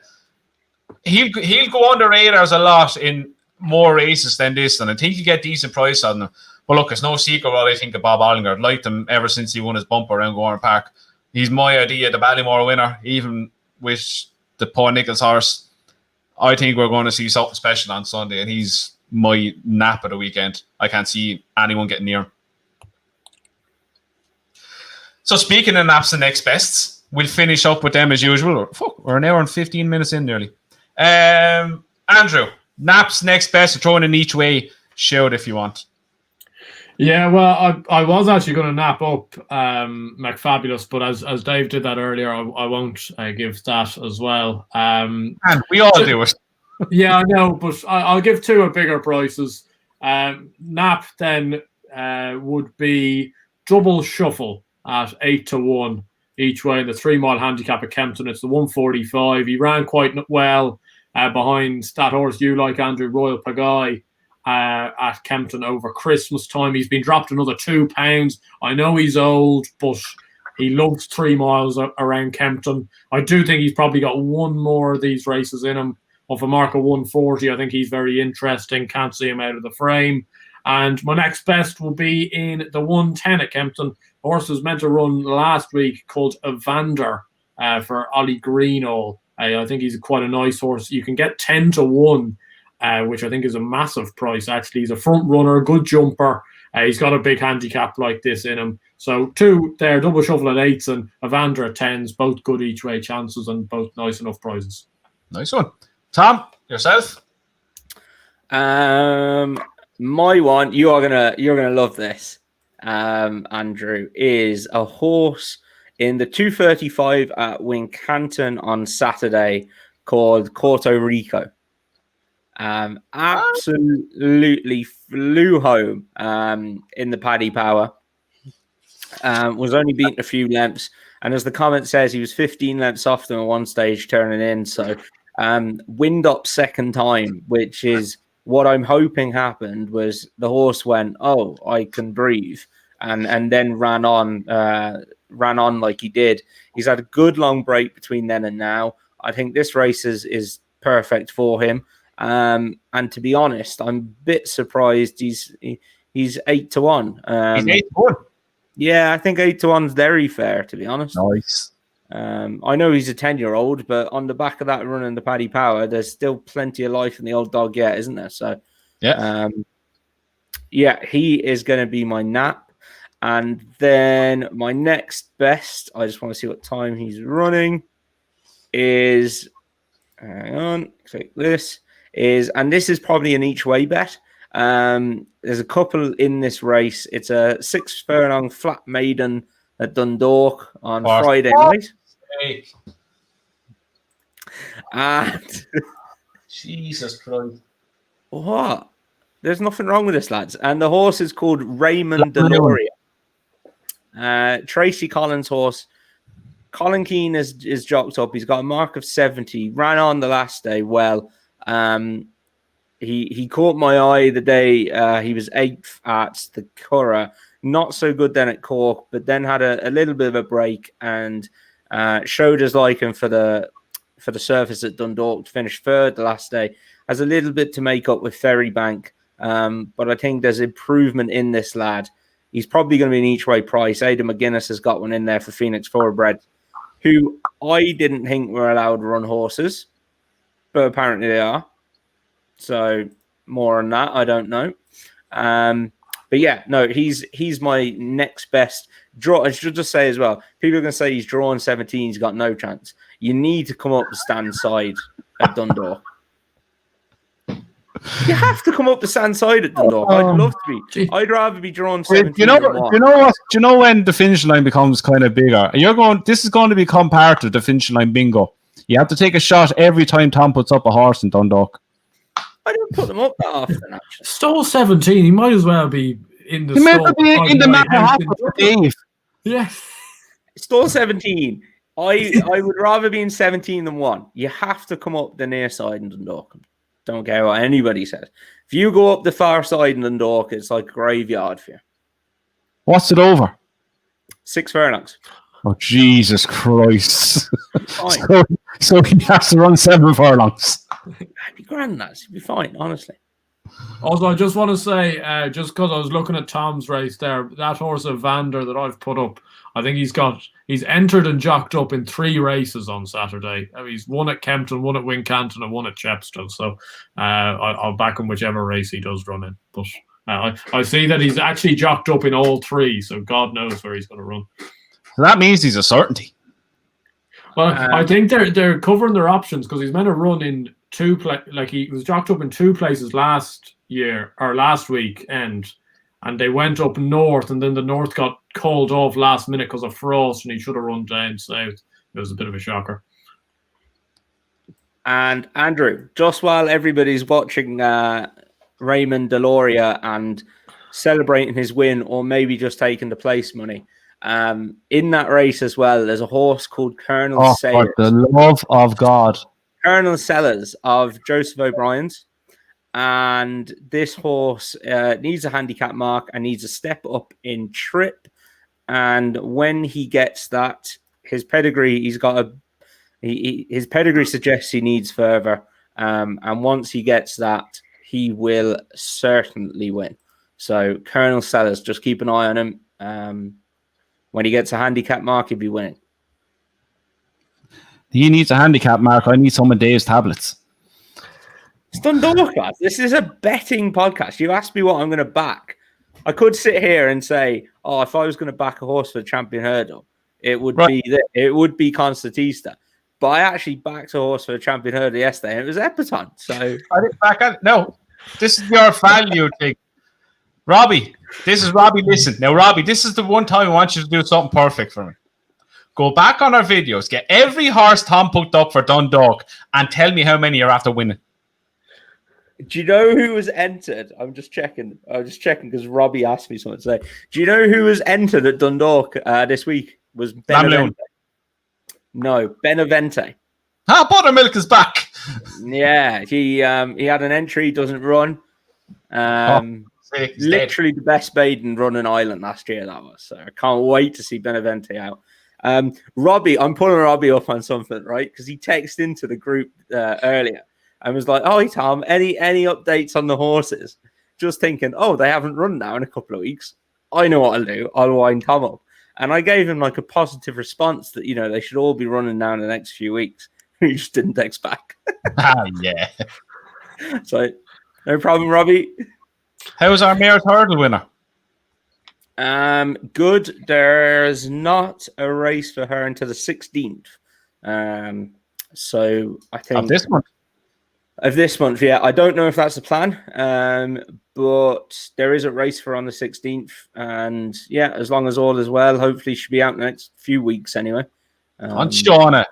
He'll go under radars a lot in more races than this, and I think you get decent price on him. But look, it's no secret what I think of Bob Ollinger. I've liked him ever since he won his bumper around Gorham Park. He's my idea, the Ballymore winner, even with the Paul Nichols horse. I think we're going to see something special on Sunday, and he's my nap of the weekend. I can't see anyone getting near him. So speaking of naps and next bests, we'll finish up with them as usual. We're an hour and 15 minutes in nearly. Andrew, naps, next best, throw in each way. Shout if you want. Yeah, well, I was actually going to nap up McFabulous, but as Dave did that earlier, I won't give that as well. And we all do it. Yeah, I know, but I'll give two at bigger prices. Nap then would be Double Shuffle at 8-1 each way in the 3 mile handicap at Kempton. It's the 145. He ran quite well behind that horse you like, Andrew, Royal Pagaille. At Kempton over Christmas time. He's been dropped another £2. I know he's old, but he loves 3 miles around Kempton. I do think he's probably got one more of these races in him. Off a mark of 140, I think he's very interesting. Can't see him out of the frame. And my next best will be in the 110 at Kempton. Horse was meant to run last week called Evander. for Ollie Greenall. I think he's quite a nice horse. You can get 10-1, which I think is a massive price. Actually, he's a front runner, good jumper. He's got a big handicap like this in him. So 2 there, double shuffle at 8s and Evander at 10s, both good each way chances and both nice enough prizes. Nice one. Tom, yourself? My one, you're gonna love this, Andrew, is a horse in the 235 at Wincanton on Saturday called Corto Rico. Absolutely flew home in the Paddy Power. Was only beaten a few lengths, and as the comment says, he was 15 lengths off them at one stage turning in. So wind up second time, which is what I'm hoping happened. Was the horse went, oh, I can breathe, and then ran on like he did. He's had a good long break between then and now. I think this race is perfect for him. And to be honest, I'm a bit surprised he's 8-1. He's 8-1. Yeah, I think 8-1 is very fair, to be honest. Nice. I know he's a 10-year-old, but on the back of that run in the Paddy Power, there's still plenty of life in the old dog yet, isn't there? So, yeah, he is going to be my nap. And then my next best, I just want to see what time he's running, is, hang on, click this, and this is probably an each way bet. There's a couple in this race. It's a 6 furlong flat maiden at Dundalk on Friday night. And Jesus Christ. What? There's nothing wrong with this, lads. And the horse is called Raymond Deloria. Tracy Collins' horse. Colin Keane is jocked up. He's got a mark of 70. Ran on the last day well. He caught my eye the day he was 8th at the Curragh. Not so good then at Cork, but then had a little bit of a break and showed his liking for the surface at Dundalk to finish 3rd the last day. Has a little bit to make up with Ferrybank, but I think there's improvement in this lad. He's probably going to be an each way price. Aidan McGuinness has got one in there for Phoenix Thoroughbred, who I didn't think were allowed to run horses, but apparently they are. So more on that, I don't know. But yeah, no, he's my next best draw. I should just say as well, people are going to say he's drawn 17, he's got no chance. You need to come up the stand side at Dundalk. You have to come up the stand side at Dundalk. I'd love to be. I'd rather be drawn 17. Do you know when the finish line becomes kind of bigger? This is going to become part of the finish line bingo. You have to take a shot every time Tom puts up a horse in Dundalk. I don't put them up that often, actually. Stole 17. He might as well be in the He might be in the map for Dave. Yeah. Stole 17. I would rather be in 17 than 1. You have to come up the near side in Dundalk. Don't care what anybody says. If you go up the far side in Dundalk, it's like a graveyard for you. What's it over? 6 furlongs. Oh, Jesus Christ. so he has to run 7 furlongs. That'd be grand, lads. It'd be fine, honestly. Also, I just want to say, just because I was looking at Tom's race there, that horse Evander that I've put up, I think he's entered and jocked up in 3 races on Saturday. He's won at Kempton, won at Wincanton, and won at Chepstow. So I'll back him whichever race he does run in. But I see that he's actually jocked up in all 3, so God knows where he's going to run. So that means he's a certainty. Well, I think they're covering their options because he's meant to run in 2 like he was jocked up in 2 places last week, and they went up north, and then the north got called off last minute because of frost, and he should have run down south. It was a bit of a shocker. And Andrew, just while everybody's watching Raymond Deloria and celebrating his win, or maybe just taking the place money, in that race as well, there's a horse called Colonel Sellers. For the love of God. Colonel Sellers of Joseph O'Brien's. And this horse needs a handicap mark and needs a step up in trip. And when he gets that, his pedigree, his pedigree suggests he needs further. And once he gets that, he will certainly win. So Colonel Sellers, just keep an eye on him. When he gets a handicap mark, he'll be winning. He needs a handicap, Mark. I need some of Dave's tablets. It's Dundalk, lads. This is a betting podcast. You asked me what I'm going to back. I could sit here and say, "Oh, if I was going to back a horse for the Champion Hurdle, it would be Constatista." But I actually backed a horse for the Champion Hurdle yesterday, and it was Epatton. So I didn't back on. No, this is your value thing, Robbie. This is Robbie. Listen, now, Robbie. This is the one time I want you to do something perfect for me. Go back on our videos, get every horse Tom put up for Dundalk, and tell me how many are after winning. do you know who was entered? I'm just checking because Robbie asked me something today. Do you know who was entered at Dundalk this week? Was Benevente? No, Benevente. Buttermilk is back. Yeah, he had an entry, doesn't run. Literally the best maiden run in Ireland last year, that was. So I can't wait to see Benevente out. Robbie, I'm pulling Robbie up on something, right? Because he texted into the group earlier and was like, "Oh, hey, Tom, any updates on the horses?" Just thinking, oh, they haven't run now in a couple of weeks. I know what I'll do. I'll wind Tom up. And I gave him like a positive response that, they should all be running now in the next few weeks. He just didn't text back. Yeah. So, no problem, Robbie. How's our Mayor's Hurdle winner? Good. There's not a race for her until the 16th. So I think of this month, yeah. I don't know if that's the plan. But there is a race for on the 16th, and yeah, as long as all is well, hopefully she'll be out in the next few weeks anyway. On Shauna,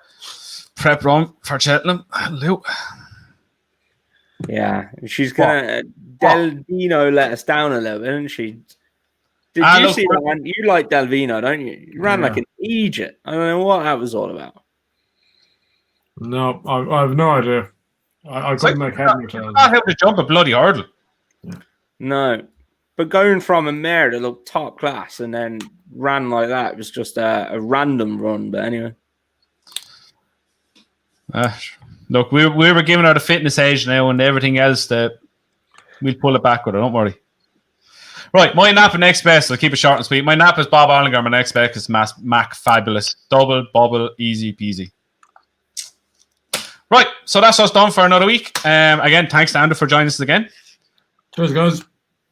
prep run for Cheltenham. Luke. Yeah, she's gonna. Delvino let us down a little bit, didn't she? Did you see that one? You like Delvino, don't you? You ran like an Egypt. I don't know what that was all about. No, I have no idea. I couldn't make head of it. Not how to jump a bloody hurdle. No, but going from a mare that looked top class and then ran like that was just a random run. But anyway, look, we were giving her the fitness age now, and everything else that we'll pull it back with her. Don't worry. Right, my nap and next best. I'll keep it short and sweet. My nap is Bob Ollinger. My next best is Mac Fabulous. Double, bubble, easy peasy. Right, so that's us done for another week. Again, thanks to Andrew for joining us again. Cheers, guys.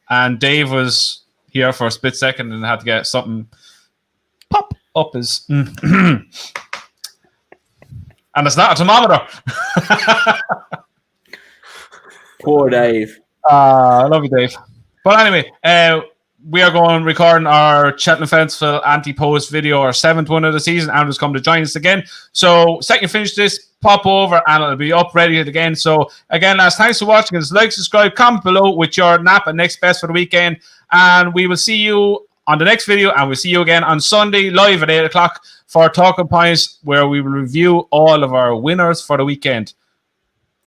And Dave was here for a split second and had to get something pop up his. And it's not a thermometer. Poor Dave. I love you, Dave. But anyway, we are going recording our Cheltenham Festival anti-post video, our 7th one of the season. Andrew's come to join us again. So, second finish this, pop over, and it'll be up ready again. So, again, lads, thanks for watching. Just like, subscribe, comment below with your nap and next best for the weekend. And we will see you on the next video, and we'll see you again on Sunday, live at 8 o'clock for Talking Points, where we will review all of our winners for the weekend.